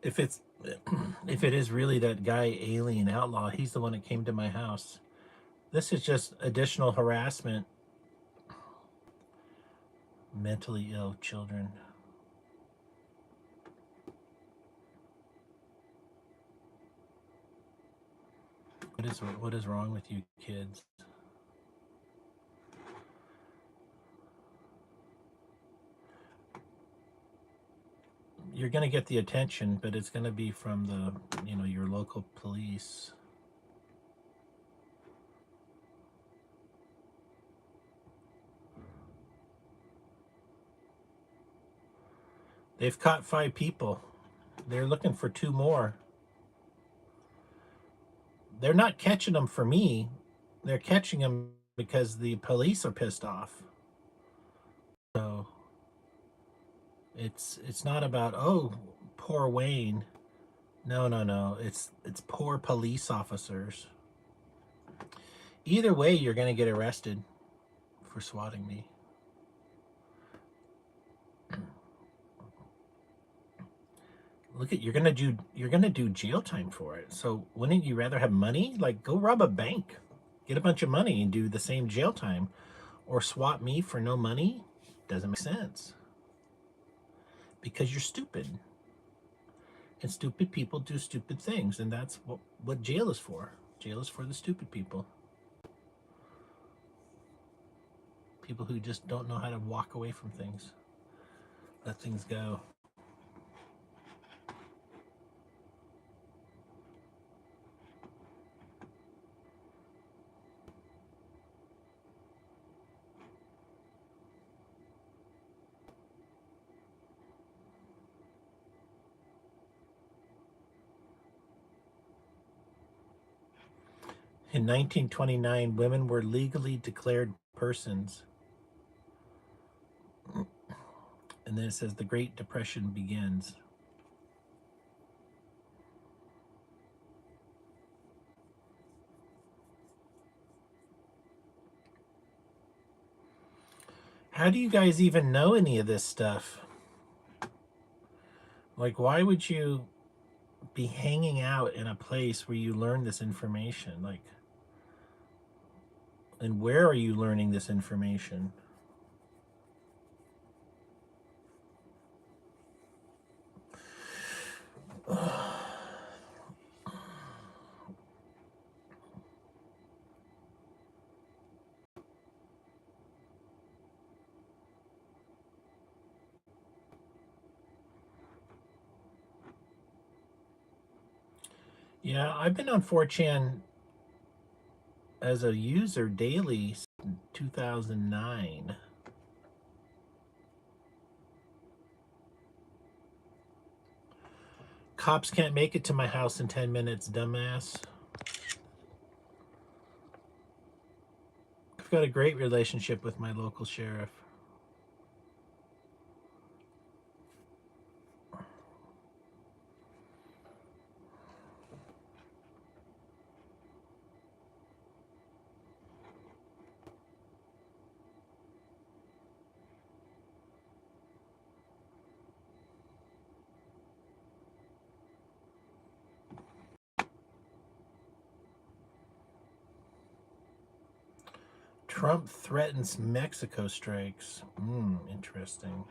If it's if it is really that guy alien outlaw, he's the one that came to my house. This is just additional harassment. Mentally ill children. What is wrong with you kids? You're going to get the attention, but it's going to be from the, your local police. They've caught 5 people. They're looking for 2 more. They're not catching them for me. They're catching them because the police are pissed off. So it's not about, oh, poor Wayne. No. It's poor police officers. Either way, you're going to get arrested for swatting me. Look at you're gonna do jail time for it. So wouldn't you rather have money? Like go rob a bank, get a bunch of money and do the same jail time, or swat me for no money? Doesn't make sense. Because you're stupid. And stupid people do stupid things, and that's what jail is for. Jail is for the stupid people. People who just don't know how to walk away from things. Let things go. In 1929, women were legally declared persons. And then it says the Great Depression begins. How do you guys even know any of this stuff? Like, why would you be hanging out in a place where you learn this information? Like, and where are you learning this information? Yeah, I've been on 4chan as a user daily since 2009. Cops can't make it to my house in 10 minutes, dumbass. I've got a great relationship with my local sheriff. Trump threatens Mexico strikes. Interesting.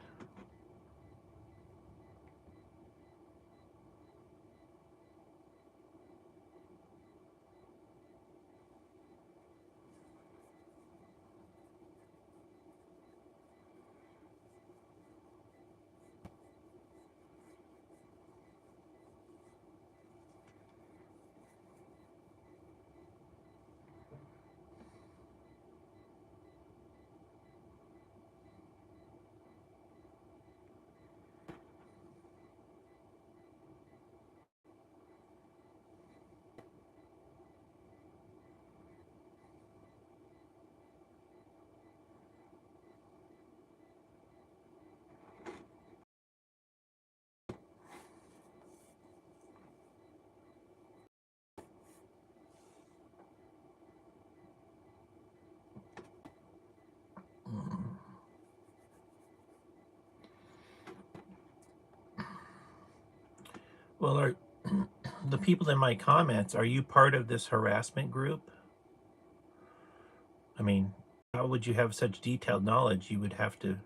Well, are the people in my comments, are you part of this harassment group? I mean, how would you have such detailed knowledge? You would have to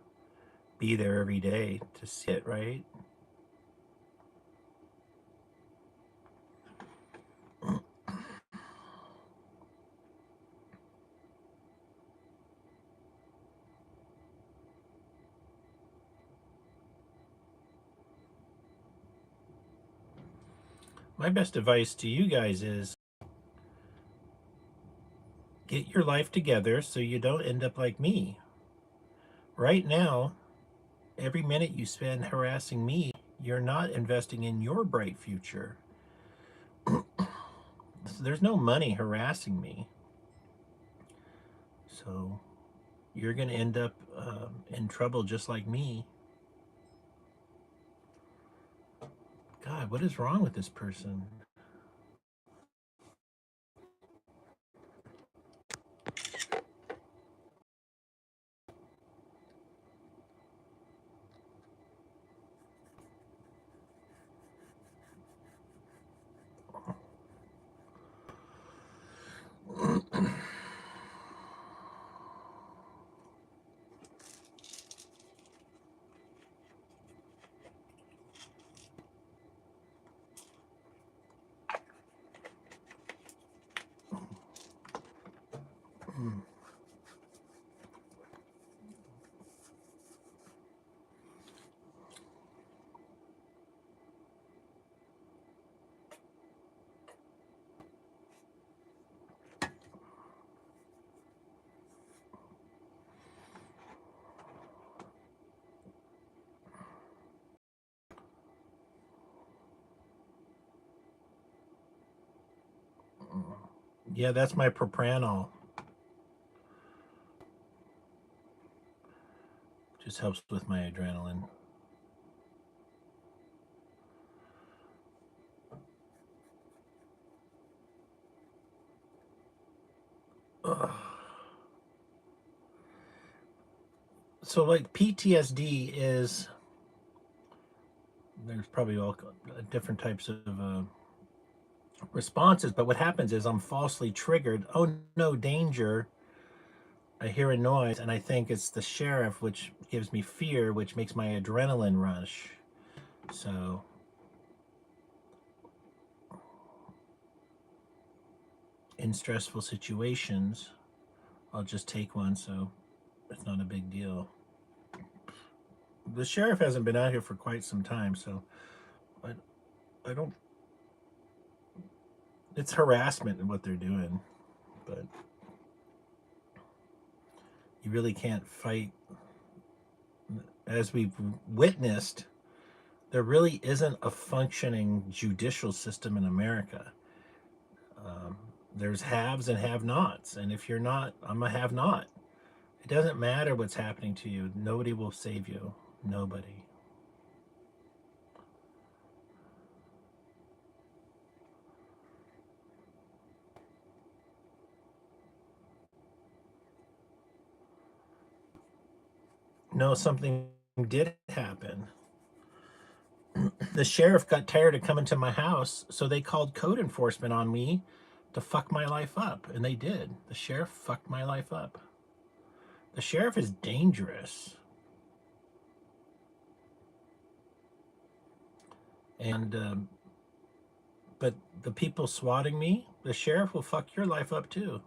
be there every day to see it, right? My best advice to you guys is get your life together so you don't end up like me. Right now, every minute you spend harassing me, you're not investing in your bright future. There's no money harassing me. So you're going to end up in trouble just like me. God, what is wrong with this person? Yeah, that's my propranolol. Just helps with my adrenaline. Ugh. So like PTSD is, there's probably all different types of responses, but what happens is I'm falsely triggered. Oh no, danger. I hear a noise and I think it's the sheriff, which gives me fear, which makes my adrenaline rush. So in stressful situations, I'll just take one, so it's not a big deal. The sheriff hasn't been out here for quite some time, so I don't, it's harassment in what they're doing, but you really can't fight. As we've witnessed, there really isn't a functioning judicial system in America. There's haves and have-nots, and if you're not, I'm a have-not. It doesn't matter what's happening to you. Nobody will save you. Nobody. No, something did happen. The sheriff got tired of coming to my house, so they called code enforcement on me to fuck my life up, and they did. The sheriff fucked my life up. The sheriff is dangerous. And but the people swatting me, the sheriff will fuck your life up too.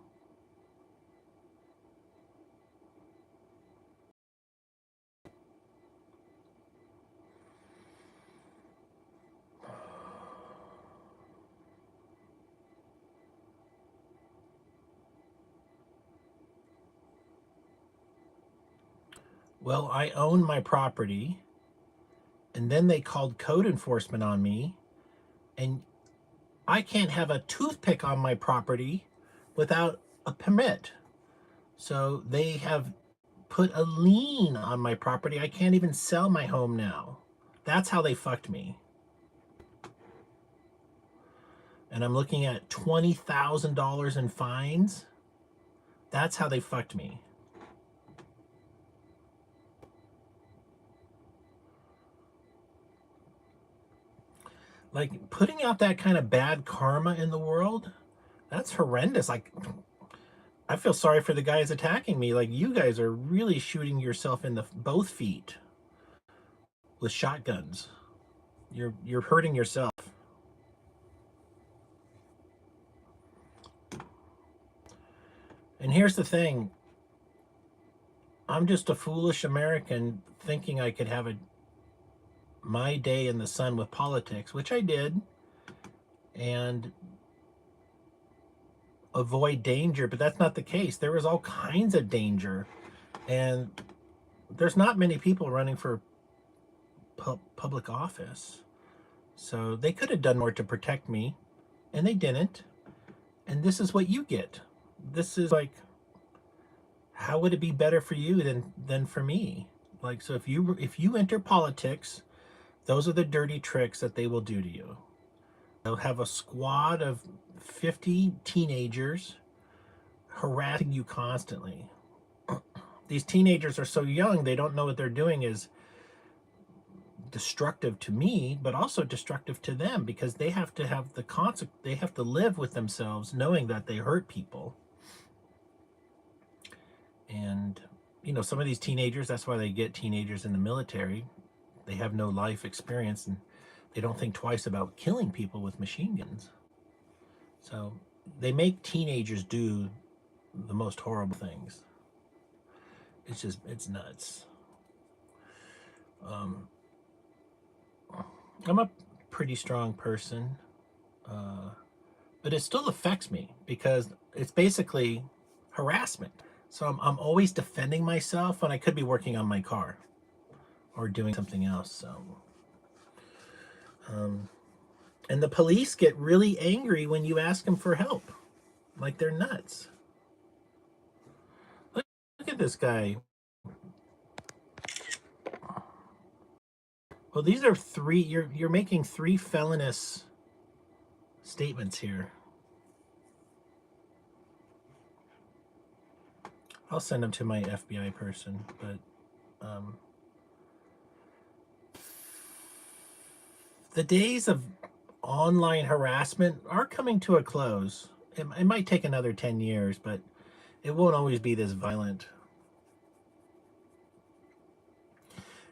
Well, I own my property, and then they called code enforcement on me, and I can't have a toothpick on my property without a permit. So they have put a lien on my property. I can't even sell my home now. That's how they fucked me. And I'm looking at $20,000 in fines. That's how they fucked me. Like, putting out that kind of bad karma in the world, that's horrendous. Like, I feel sorry for the guys attacking me. Like, you guys are really shooting yourself in the both feet with shotguns. You're hurting yourself. And here's the thing. I'm just a foolish American thinking I could have my day in the sun with politics, which I did, and avoid danger, but that's not the case. There was all kinds of danger, and there's not many people running for public office. So they could have done more to protect me, and they didn't. And this is what you get. This is like, how would it be better for you than for me? Like, so if you enter politics, those are the dirty tricks that they will do to you. They'll have a squad of 50 teenagers harassing you constantly. These teenagers are so young, they don't know what they're doing is destructive to me, but also destructive to them, because they have to have they have to live with themselves knowing that they hurt people. And some of these teenagers, that's why they get teenagers in the military. They have no life experience, and they don't think twice about killing people with machine guns. So they make teenagers do the most horrible things. It's nuts. I'm a pretty strong person, but it still affects me because it's basically harassment. So I'm always defending myself when I could be working on my car or doing something else. So, and the police get really angry when you ask them for help. like they're nuts. Look at this guy. Well, these are three. You're making three felonious statements here. I'll send them to my FBI person, but the days of online harassment are coming to a close. It might take another 10 years, but it won't always be this violent.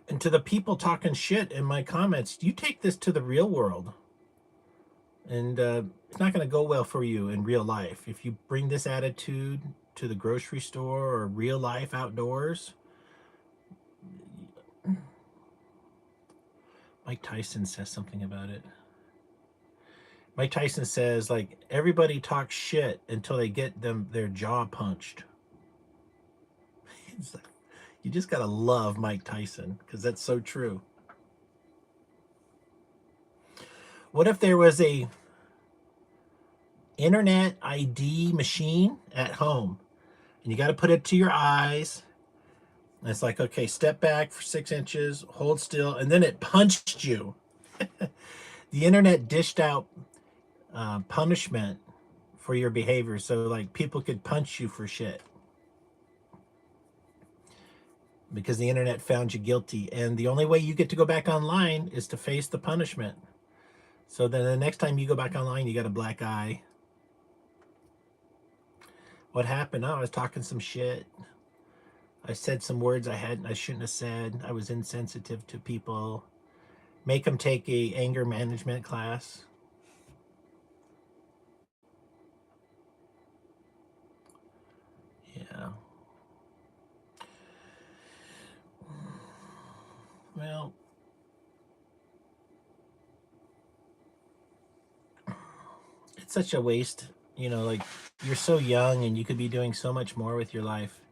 And to the people talking shit in my comments, you take this to the real world. And it's not going to go well for you in real life. If you bring this attitude to the grocery store or real life outdoors. Mike Tyson says something about it. Mike Tyson says, like, everybody talks shit until they get their jaw punched. It's like, you just got to love Mike Tyson, because that's so true. What if there was a internet ID machine at home, and you got to put it to your eyes, and it's like, okay, step back for 6 inches, hold still, and then it punched you. The internet dished out punishment for your behavior, so like people could punch you for shit because the internet found you guilty, and the only way you get to go back online is to face the punishment. So then the next time you go back online, you got a black eye. What happened? Oh, I was talking some shit. I said some words I shouldn't have said. I was insensitive to people. Make them take a anger management class. Yeah. Well, it's such a waste. You know, like, you're so young and you could be doing so much more with your life.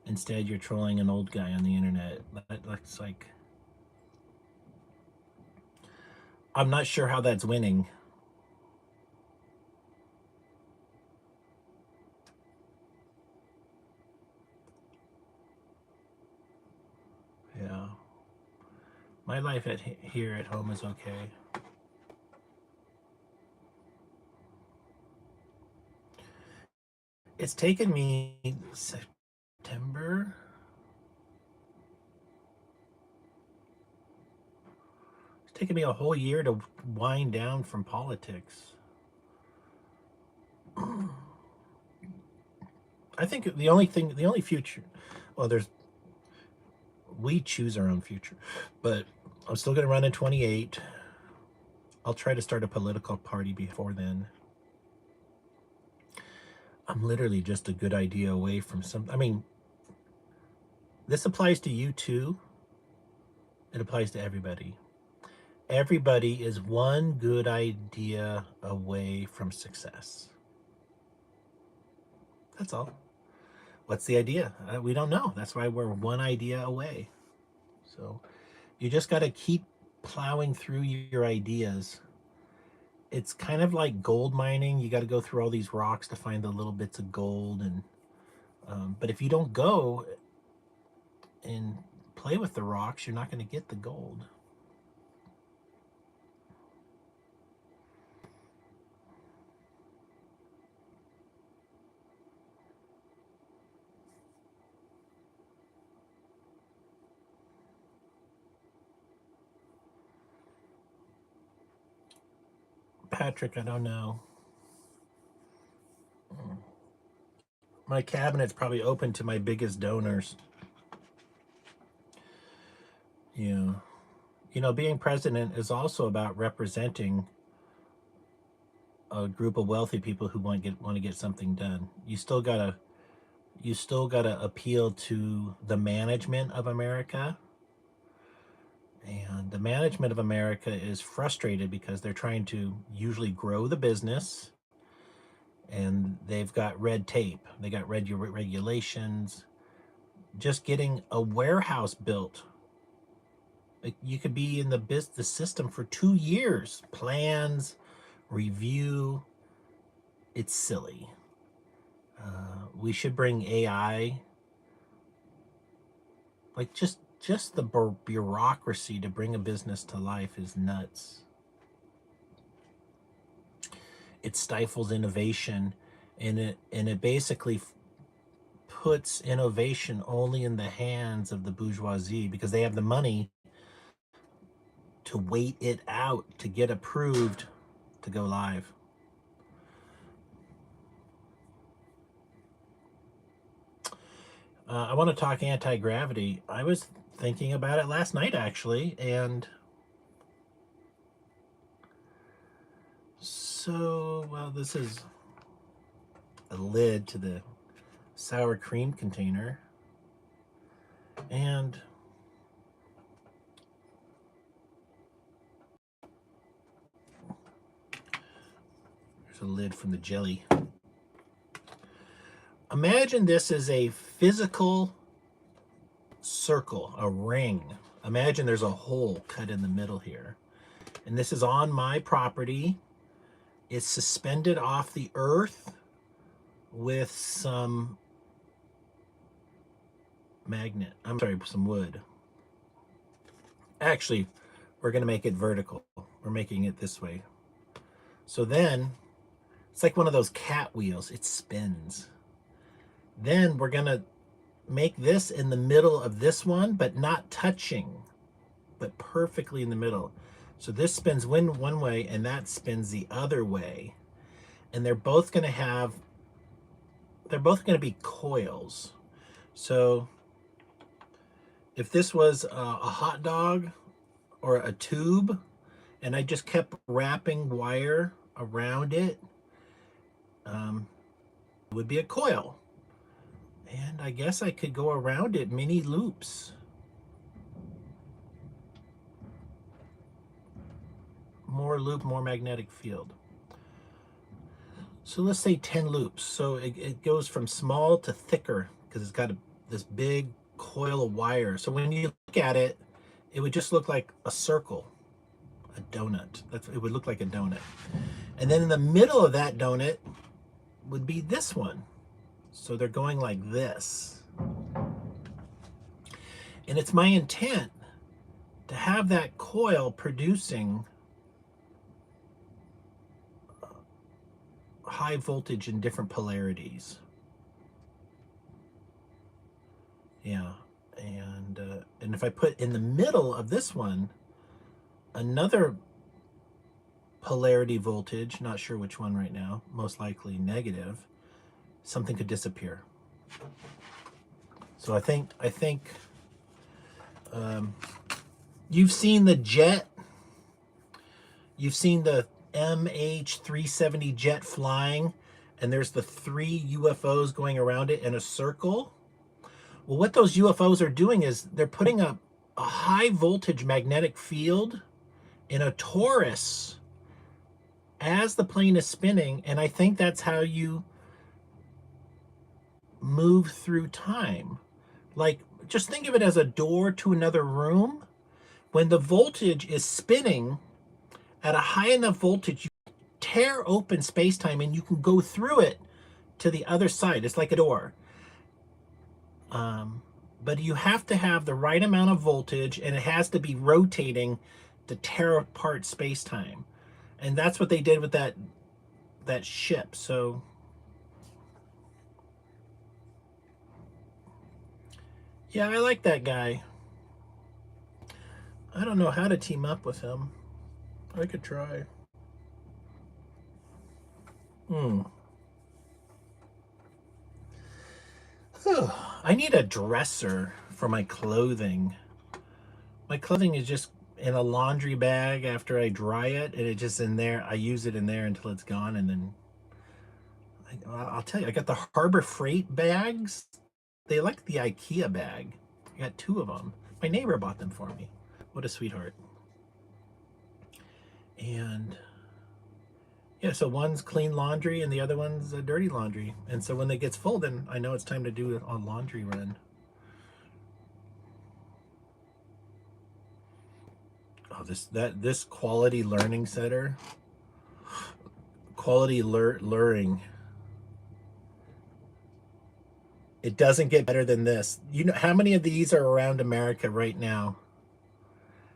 Instead, you're trolling an old guy on the internet. That's like, I'm not sure how that's winning. Yeah. My life here at home is okay. It's taken me September. It's taken me a whole year to wind down from politics. I think the only future, well, we choose our own future, but I'm still going to run in 28. I'll try to start a political party before then. I'm literally just a good idea away from I mean, this applies to you too. It applies to everybody. Everybody is one good idea away from success. That's all. What's the idea? We don't know. That's why we're one idea away. So you just got to keep plowing through your ideas. It's kind of like gold mining. You got to go through all these rocks to find the little bits of gold. And but if you don't go and play with the rocks, you're not going to get the gold. Patrick, I don't know. My cabinet's probably open to my biggest donors. Yeah. You know, being president is also about representing a group of wealthy people who want to get something done. You still gotta appeal to the management of America. And the management of America is frustrated because they're trying to usually grow the business, and they've got red tape. They got regulations. Just getting a warehouse built, you could be in the system for 2 years. Plans, review. It's silly. We should bring AI, like just the bureaucracy to bring a business to life is nuts. It stifles innovation, and it basically puts innovation only in the hands of the bourgeoisie because they have the money to wait it out to get approved to go live. I want to talk anti-gravity. I was thinking about it last night, actually, and so, well, this is a lid to the sour cream container, and there's a lid from the jelly. Imagine this is a physical circle, a ring. Imagine there's a hole cut in the middle here. And this is on my property. It's suspended off the earth with some some wood. Actually, we're going to make it vertical. We're making it this way. So then, it's like one of those cat wheels. It spins. Then we're going to make this in the middle of this one, but not touching, but perfectly in the middle. So this spins one way and that spins the other way. And they're both going to be coils. So if this was a hot dog or a tube, and I just kept wrapping wire around it, it would be a coil. And I guess I could go around it many loops. More loop, more magnetic field. So let's say 10 loops. So it goes from small to thicker because it's got this big coil of wire. So when you look at it, it would just look like a circle, a donut. It would look like a donut. And then in the middle of that donut would be this one. So they're going like this. And it's my intent to have that coil producing high voltage in different polarities. Yeah, and if I put in the middle of this one another polarity voltage, not sure which one right now, most likely negative, something could disappear. So I think you've seen the jet, you've seen the MH370 jet flying, and there's the 3 UFOs going around it in a circle. Well, what those UFOs are doing is they're putting up a high voltage magnetic field in a torus as the plane is spinning, and I think that's how you move through time. Like, just think of it as a door to another room. When the voltage is spinning at a high enough voltage, you tear open space-time and you can go through it to the other side. It's like a door. But you have to have the right amount of voltage, and it has to be rotating to tear apart space-time. And that's what they did with that ship. So yeah, I like that guy. I don't know how to team up with him. I could try. I need a dresser for my clothing. My clothing is just in a laundry bag after I dry it, and it's just in there. I use it in there until it's gone, and then I'll tell you, I got the Harbor Freight bags. They like the IKEA bag. I got 2 of them. My neighbor bought them for me. What a sweetheart. And yeah, so one's clean laundry and the other one's a dirty laundry. And so when it gets full, then I know it's time to do a laundry run. Oh, this quality learning center, quality learning. It doesn't get better than this. You know how many of these are around America right now?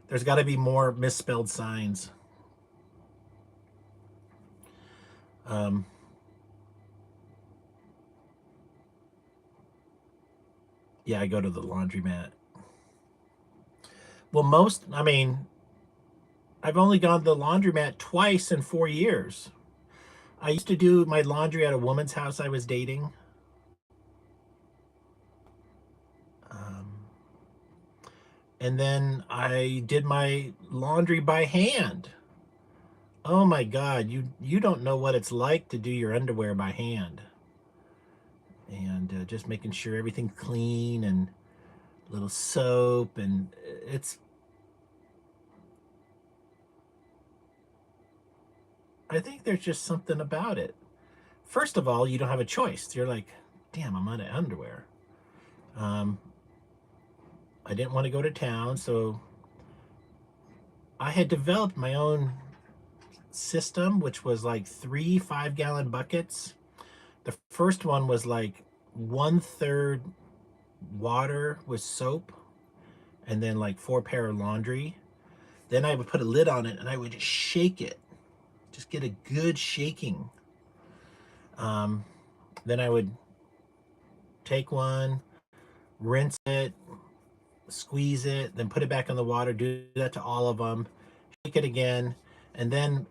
There's got to be more misspelled signs. Um, yeah, I go to the laundromat. Well, I mean, I've only gone to the laundromat twice in 4 years. I used to do my laundry at a woman's house I was dating. Um, and then I did my laundry by hand. Oh my God, you don't know what it's like to do your underwear by hand. And just making sure everything's clean and little soap, and it's, I think there's just something about it. First of all, you don't have a choice. You're like, damn, I'm out of underwear. Um, I didn't want to go to town, so I had developed my own system, which was like 3 5-gallon buckets. The first one was like 1/3 water with soap, and then like 4 pair of laundry. Then I would put a lid on it and I would just shake it, just get a good shaking. Um, then I would take one, rinse it, squeeze it, then put it back in the water, do that to all of them, shake it again, and then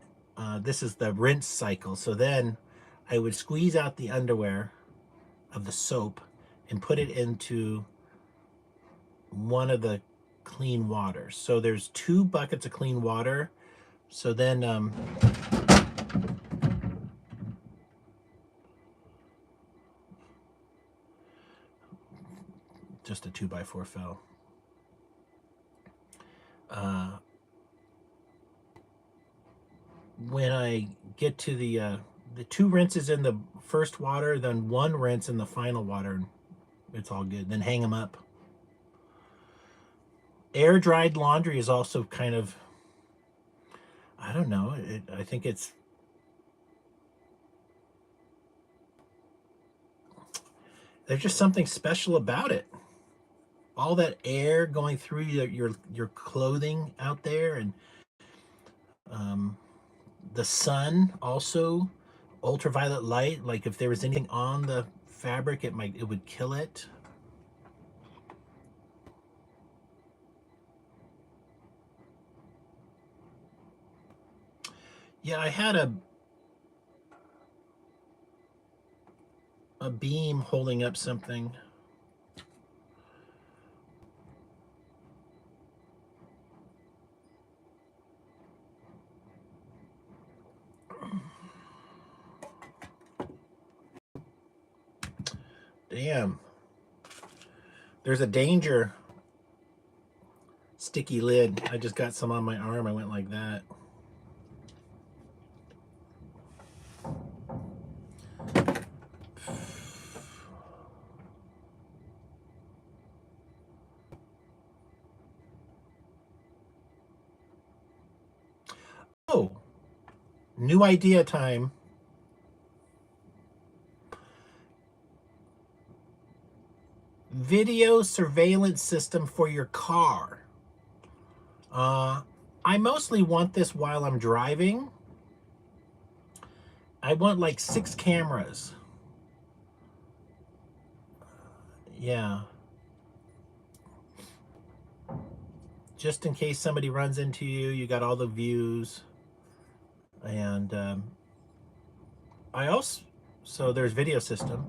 this is the rinse cycle. So then I would squeeze out the underwear of the soap and put it into one of the clean waters. So there's 2 buckets of clean water. So then just a 2x4 fell. When I get to the 2 rinses in the first water, then 1 rinse in the final water, it's all good. Then hang them up. Air dried laundry is also kind of, I don't know. I think there's just something special about it. All that air going through your clothing out there, and um, the sun also, ultraviolet light. Like if there was anything on the fabric, it would kill it. Yeah, I had a beam holding up something. Damn. There's a danger sticky lid. I just got some on my arm. I went like that. Oh, new idea time. Video surveillance system for your car. I mostly want this while I'm driving. I want like 6 cameras. Yeah. Just in case somebody runs into you, you got all the views. And I also, so there's video system.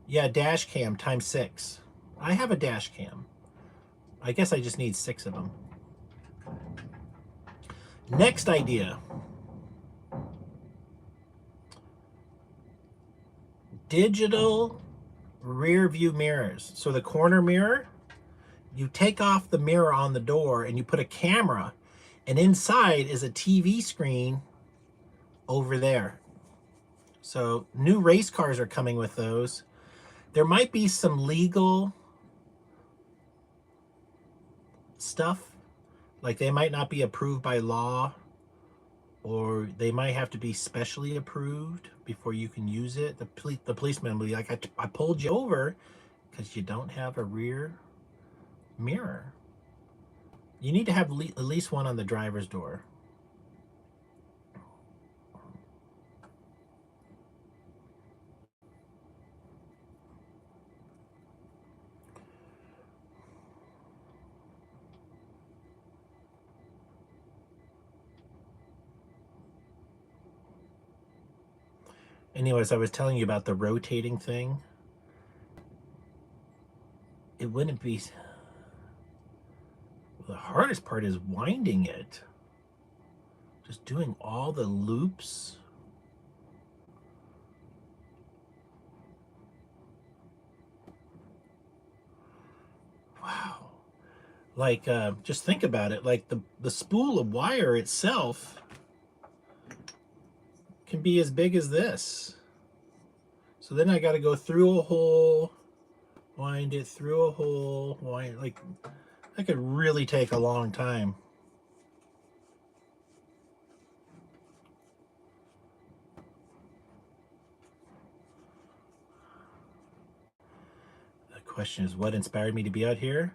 Yeah, dash cam times 6. I have a dash cam. I guess I just need 6 of them. Next idea. Digital rear view mirrors. So the corner mirror, you take off the mirror on the door and you put a camera, and inside is a TV screen over there. So new race cars are coming with those. There might be some legal stuff, like they might not be approved by law, or they might have to be specially approved before you can use it. The policeman will be like, I pulled you over because you don't have a rear mirror. You need to have at least one on the driver's door. Anyways, I was telling you about the rotating thing. It wouldn't be... The hardest part is winding it. Just doing all the loops. Wow. Like, just think about it. Like the spool of wire itself can be as big as this. So then I got to go through a hole, wind it through a hole, wind, like, that could really take a long time. The question is, what inspired me to be out here?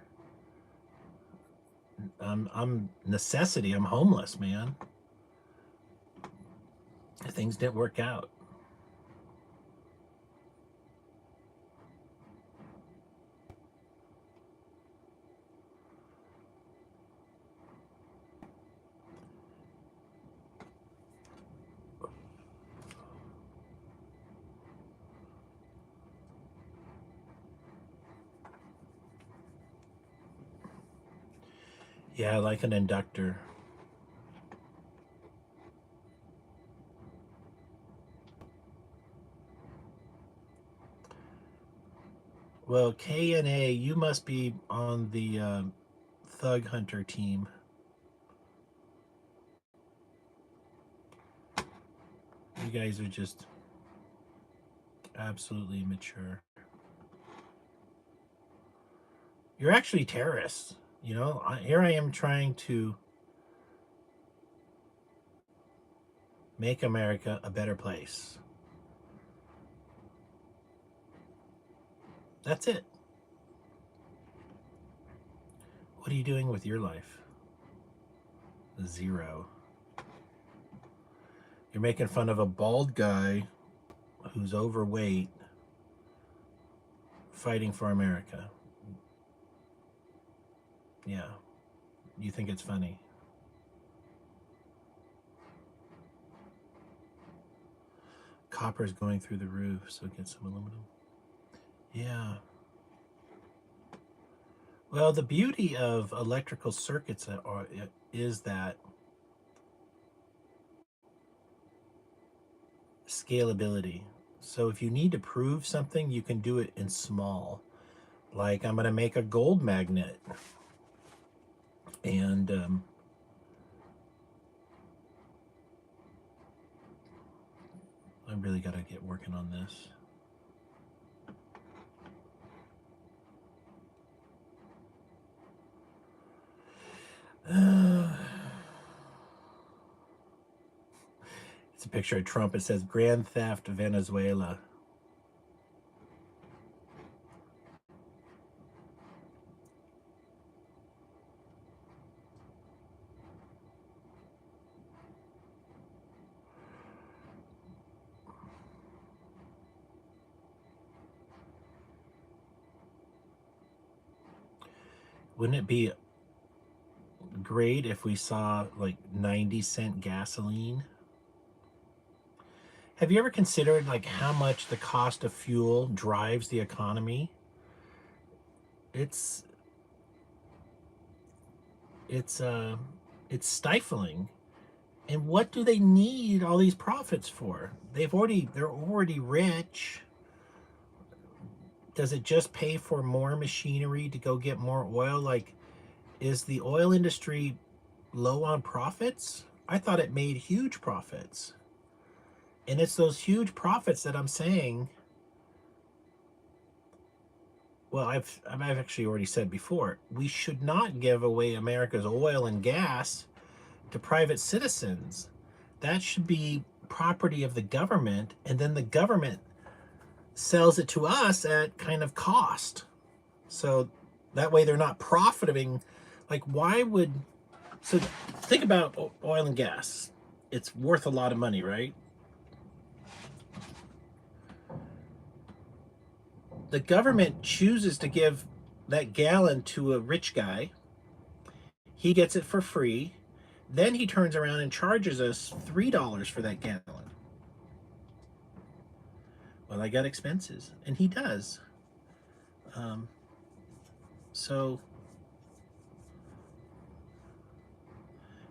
I'm necessity. I'm homeless, man. Things didn't work out. Yeah, like an inductor. Well, K&A, you must be on the Thug Hunter team. You guys are just absolutely mature. You're actually terrorists. You know, here I am trying to make America a better place. That's it. What are you doing with your life? Zero. You're making fun of a bald guy who's overweight fighting for America. Yeah. You think it's funny. Copper's going through the roof, so get some aluminum. Yeah. Well, the beauty of electrical circuits is that scalability. So if you need to prove something, you can do it in small. Like, I'm going to make a gold magnet. And I really got to get working on this. It's a picture of Trump. It says Grand Theft Venezuela. Wouldn't it be great if we saw like 90-cent gasoline? Have you ever considered like how much the cost of fuel drives the economy? It's it's stifling. And what do they need all these profits for? They're already rich. Does it just pay for more machinery to go get more oil? Like, is the oil industry low on profits? I thought it made huge profits. And it's those huge profits that I'm saying, well, I've actually already said before, we should not give away America's oil and gas to private citizens. That should be property of the government, and then the government sells it to us at kind of cost. So that way they're not profiting. Like, why would, so think about oil and gas. It's worth a lot of money, right? The government chooses to give that gallon to a rich guy. He gets it for free. Then he turns around and charges us $3 for that gallon. Well, I got expenses, and he does. Um, so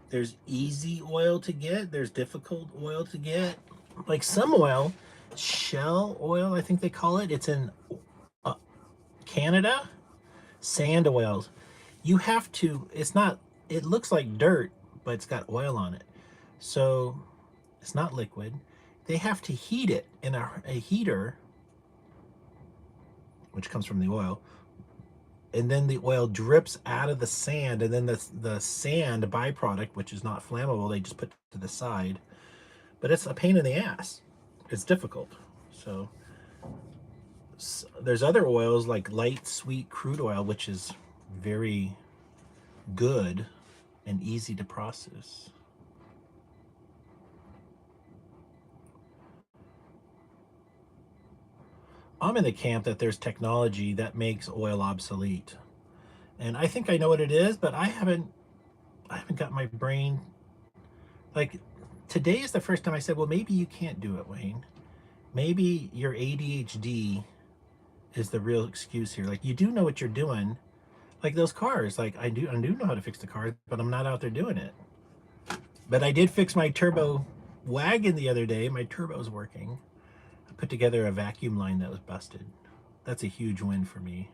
there's easy oil to get, there's difficult oil to get. Like some oil, shell oil, I think they call it, it's in Canada, sand oils. You have to, it's not, it looks like dirt, but it's got oil on it. So it's not liquid. They have to heat it in a heater, which comes from the oil, and then the oil drips out of the sand, and then the sand byproduct, which is not flammable, they just put to the side. But it's a pain in the ass. It's difficult. So there's other oils like light sweet crude oil, which is very good and easy to process. I'm in the camp that there's technology that makes oil obsolete. And I think I know what it is, but I haven't got my brain, like, today is the first time I said, well, maybe you can't do it, Wayne. Maybe your ADHD is the real excuse here. Like, you do know what you're doing. Like those cars, like I do know how to fix the cars, but I'm not out there doing it. But I did fix my turbo wagon the other day. My turbo's working. I put together a vacuum line that was busted. That's a huge win for me.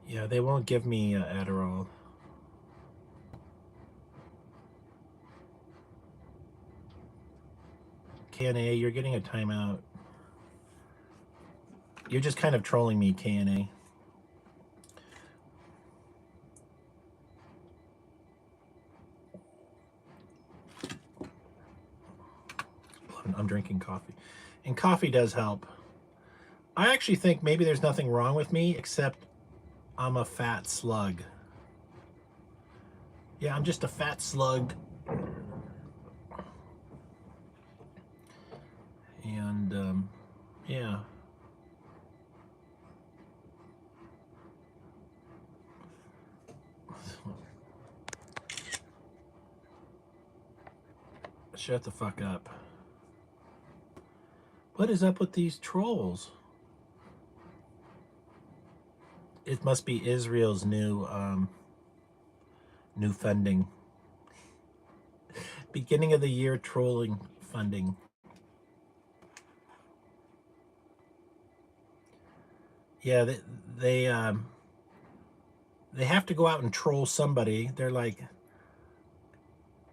Yeah, they won't give me Adderall. KNA, you're getting a timeout. You're just kind of trolling me, KNA. I'm drinking coffee. And coffee does help. I actually think maybe there's nothing wrong with me except I'm a fat slug. Yeah, I'm just a fat slug. And yeah. Shut the fuck up. What is up with these trolls? It must be Israel's new funding. Beginning of the year trolling funding. Yeah, they have to go out and troll somebody. They're like,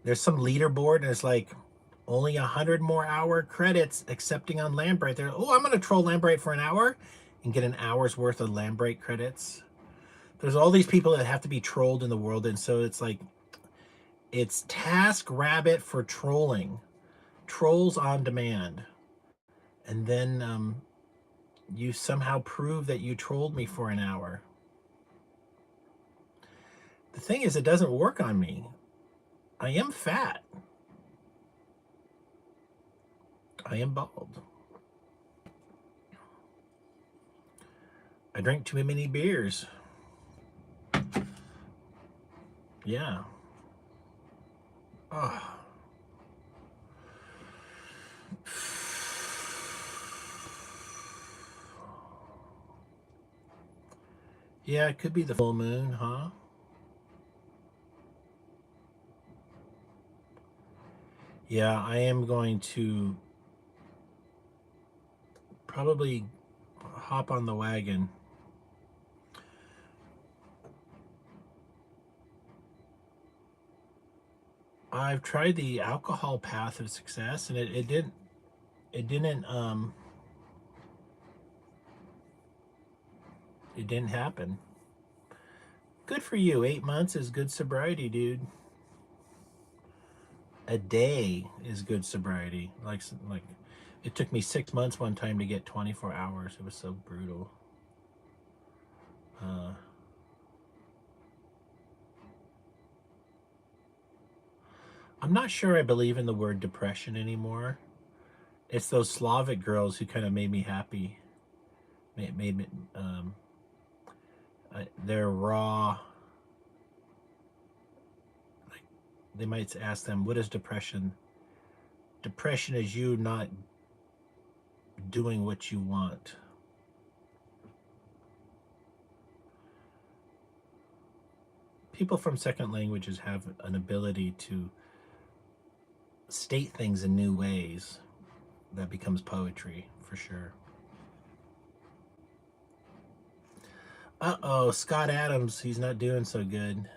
there's some leaderboard, and it's like only 100 more hour credits accepting on Lambright. They're, oh, I'm gonna troll Lambright for an hour and get an hour's worth of Lambright credits. There's all these people that have to be trolled in the world, and so it's like, it's TaskRabbit for trolling. Trolls on demand. And then you somehow prove that you trolled me for an hour. The thing is, it doesn't work on me. I am fat. I am bald. I drink too many beers. Yeah. Oh. Yeah, it could be the full moon, huh? Yeah, I am going to probably hop on the wagon. I've tried the alcohol path of success, and it didn't happen. Good for you. 8 months is good sobriety, dude. A day is good sobriety. Like it took me 6 months one time to get 24 hours. It was so brutal. Uh, I'm not sure I believe in the word depression anymore. It's those Slavic girls who kind of made me happy. Made me, they're raw. Like they might ask them, "What is depression?" Depression is you not doing what you want. People from second languages have an ability to state things in new ways that becomes poetry for sure. Uh-oh, Scott Adams, he's not doing so good.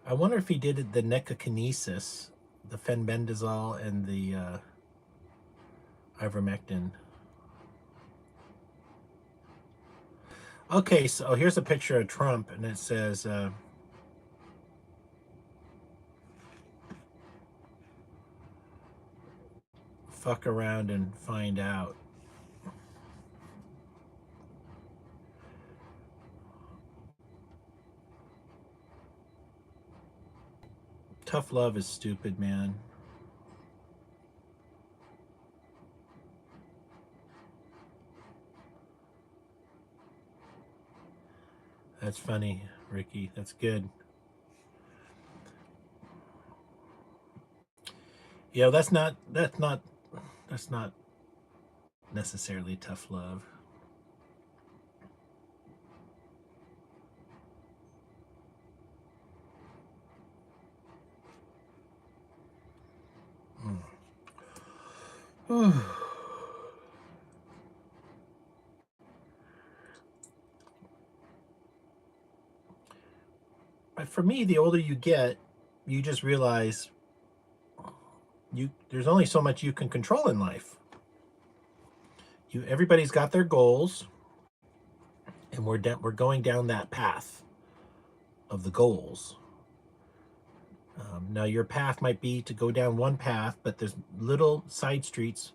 I wonder if he did the necrokinesis, the fenbendazole and the ivermectin. Okay, so here's a picture of Trump, and it says, fuck around and find out. Tough love is stupid, man. That's funny, Ricky. That's good. Yeah, that's not necessarily tough love. Mm. For me, the older you get, you just realize there's only so much you can control in life. Everybody's got their goals, and we're going down that path of the goals. Now your path might be to go down one path, but there's little side streets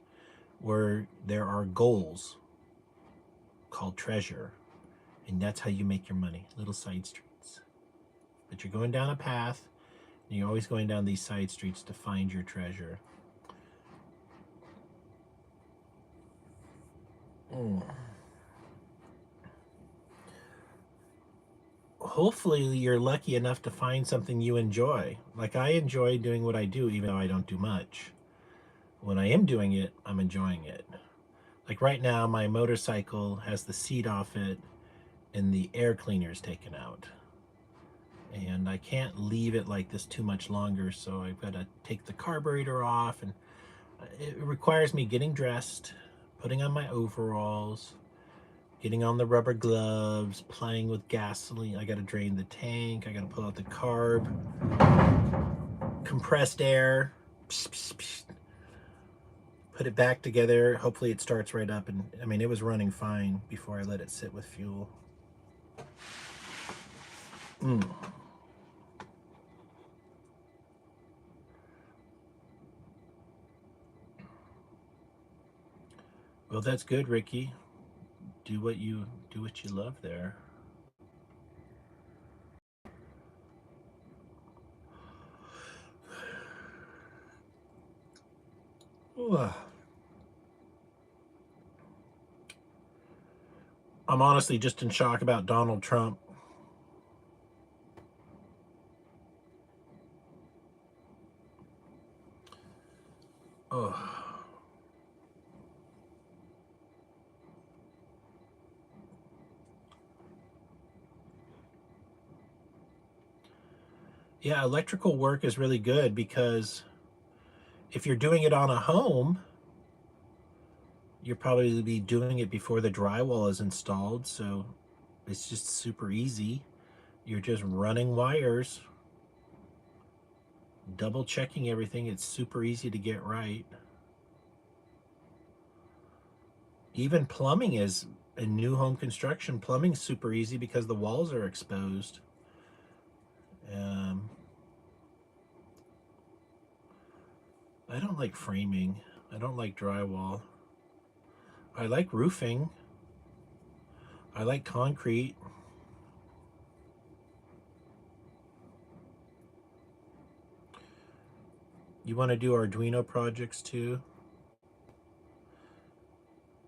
where there are goals called treasure, and that's how you make your money. Little side streets, but you're going down a path, and you're always going down these side streets to find your treasure. Hopefully you're lucky enough to find something you enjoy. Like I enjoy doing what I do, even though I don't do much. When I am doing it, I'm enjoying it. Like right now, my motorcycle has the seat off it and the air cleaner is taken out. And I can't leave it like this too much longer, so I've got to take the carburetor off, and it requires me getting dressed, putting on my overalls, getting on the rubber gloves, playing with gasoline. I got to drain the tank. I got to pull out the carb, compressed air, put it back together. Hopefully it starts right up. And I mean, it was running fine before I let it sit with fuel. Well, that's good, Ricky. Do what you love there. Ooh. I'm honestly just in shock about Donald Trump. Oh. Yeah, electrical work is really good because if you're doing it on a home, you'll probably be doing it before the drywall is installed, so it's just super easy. You're just running wires, double checking everything. It's super easy to get right. Even plumbing is, in new home construction, plumbing's super easy because the walls are exposed. I don't like framing. I don't like drywall. I like roofing. I like concrete. You want to do Arduino projects too?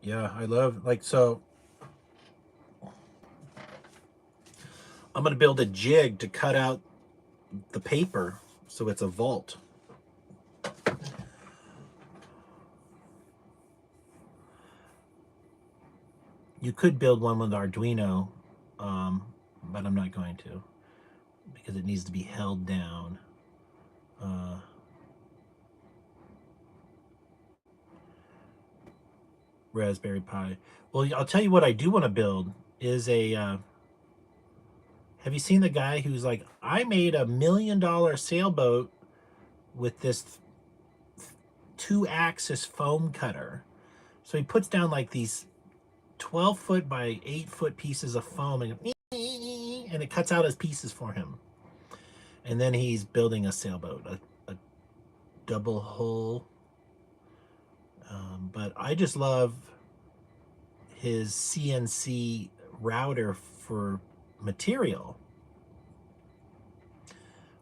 Yeah, I love, like, so I'm going to build a jig to cut out the paper so it's a vault. You could build one with Arduino, but I'm not going to because it needs to be held down. Raspberry Pi. Well, I'll tell you what I do want to build is a. Have you seen the guy who's like, I made $1 million sailboat with this 2-axis foam cutter? So he puts down like these 12-foot by 8-foot pieces of foam and it cuts out his pieces for him. And then he's building a sailboat, a double hull. But I just love his CNC router for material.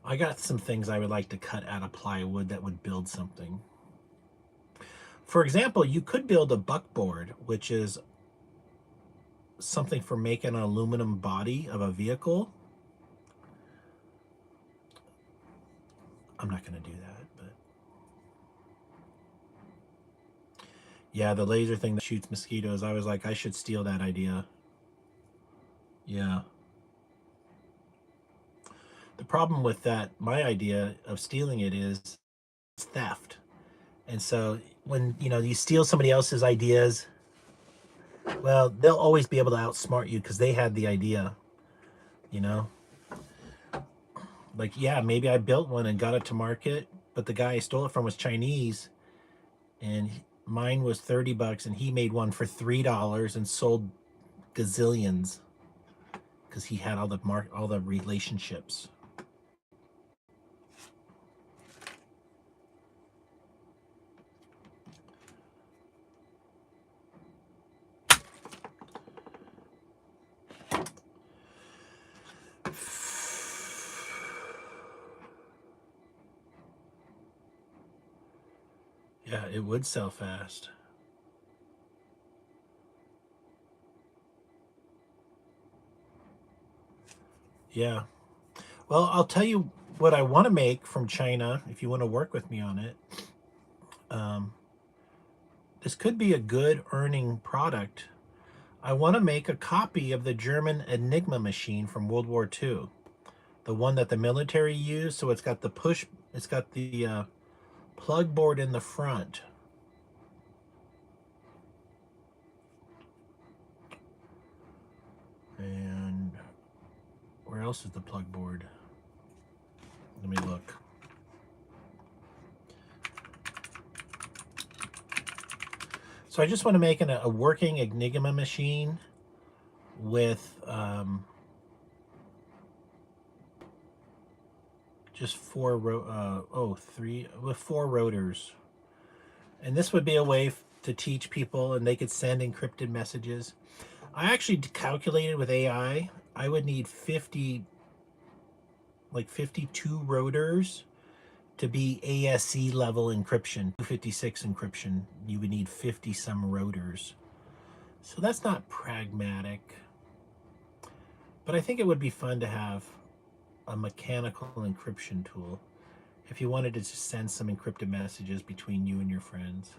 I got some things I would like to cut out of plywood that would build something. For example, you could build a buckboard, which is something for making an aluminum body of a vehicle. I'm not going to do that, but yeah, the laser thing that shoots mosquitoes, I was like, I should steal that idea. Yeah. The problem with that, my idea of stealing it is theft. And so when, you steal somebody else's ideas, well, they'll always be able to outsmart you because they had the idea, you know? Like, yeah, maybe I built one and got it to market, but the guy I stole it from was Chinese, and mine was $30, and he made one for $3 and sold gazillions because he had all the relationships. Yeah, it would sell fast. Yeah. Well, I'll tell you what I want to make from China if you want to work with me on it. This could be a good earning product. I want to make a copy of the German Enigma machine from World War II. The one that the military used, so it's got the plug board in the front. And where else is the plug board? Let me look. So I just want to make a working Enigma machine with just with 4 rotors. And this would be a way to teach people, and they could send encrypted messages. I actually calculated with AI, I would need 52 rotors to be ASC level encryption, 256 encryption. You would need 50 some rotors. So that's not pragmatic. But I think it would be fun to have a mechanical encryption tool if you wanted to just send some encrypted messages between you and your friends.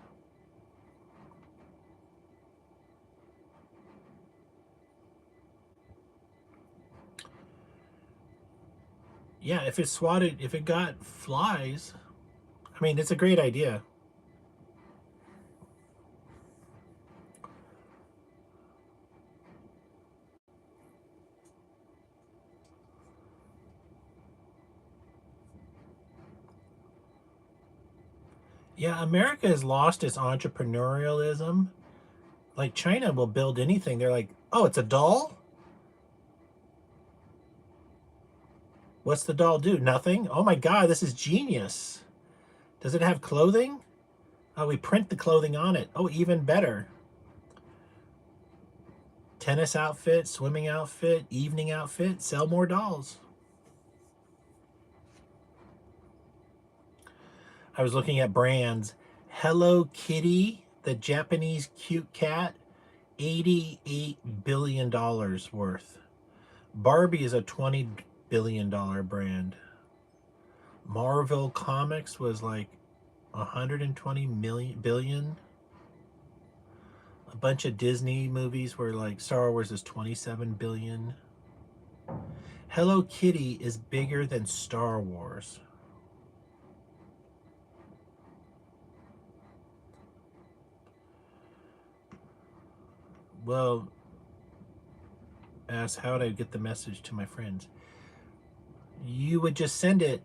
Yeah, if it got flies, I mean, it's a great idea. Yeah, America has lost its entrepreneurialism. Like China will build anything. They're like, oh, it's a doll? What's the doll do? Nothing? Oh my God, this is genius. Does it have clothing? Oh, we print the clothing on it. Oh, even better. Tennis outfit, swimming outfit, evening outfit, sell more dolls. I was looking at brands. Hello Kitty, the Japanese cute cat, $88 billion worth. Barbie is a $20 billion brand. Marvel Comics was like 120 billion. A bunch of Disney movies were like Star Wars is 27 billion. Hello Kitty is bigger than Star Wars. Well, ask how to get the message to my friends. You would just send it.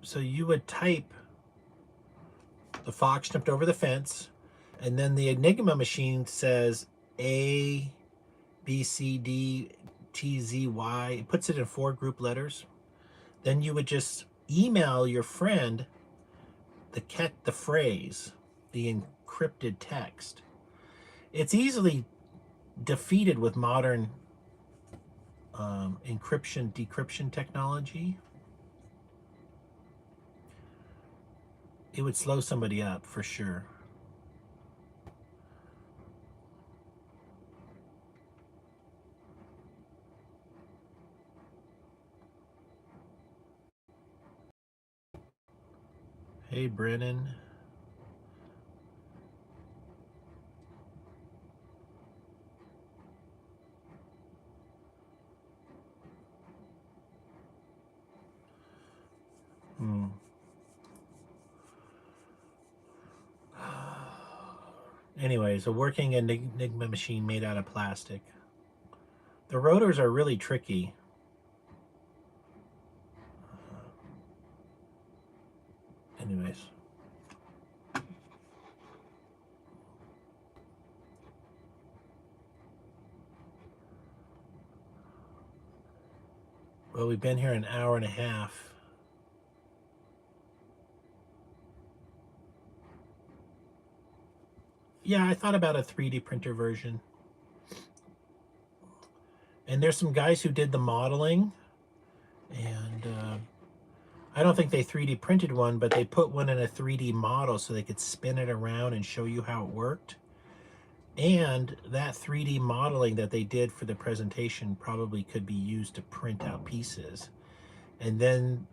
So you would type the fox jumped over the fence, and then the Enigma machine says A, B, C, D, T, Z, Y. It puts it in 4 group letters. Then you would just email your friend the phrase, the encrypted text. It's easily defeated with modern encryption, decryption technology. It would slow somebody up for sure. Hey, Brennan. Anyways, a working Enigma machine made out of plastic. The rotors are really tricky. Anyways. Well, we've been here an hour and a half. Yeah, I thought about a 3D printer version. And there's some guys who did the modeling, and I don't think they 3D printed one, but they put one in a 3D model so they could spin it around and show you how it worked. And that 3D modeling that they did for the presentation probably could be used to print out pieces. And then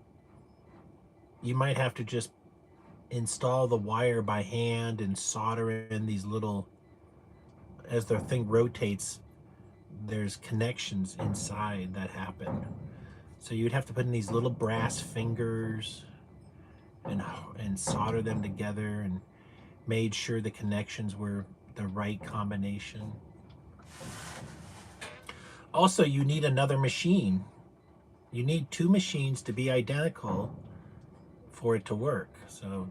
you might have to just install the wire by hand and solder in these little, as the thing rotates, there's connections inside that happen. So you'd have to put in these little brass fingers and solder them together and made sure the connections were the right combination. Also, you need another machine. You need 2 machines to be identical for it to work. So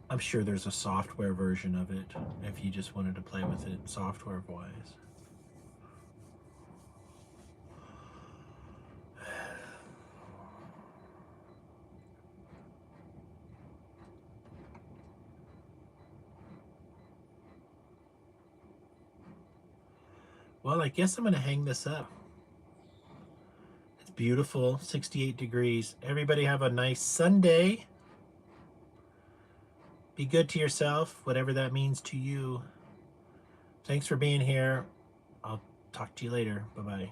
I'm sure there's a software version of it if you just wanted to play with it software-wise. Well, I guess I'm going to hang this up. It's beautiful, 68 degrees. Everybody have a nice Sunday. Be good to yourself, whatever that means to you. Thanks for being here. I'll talk to you later. Bye-bye.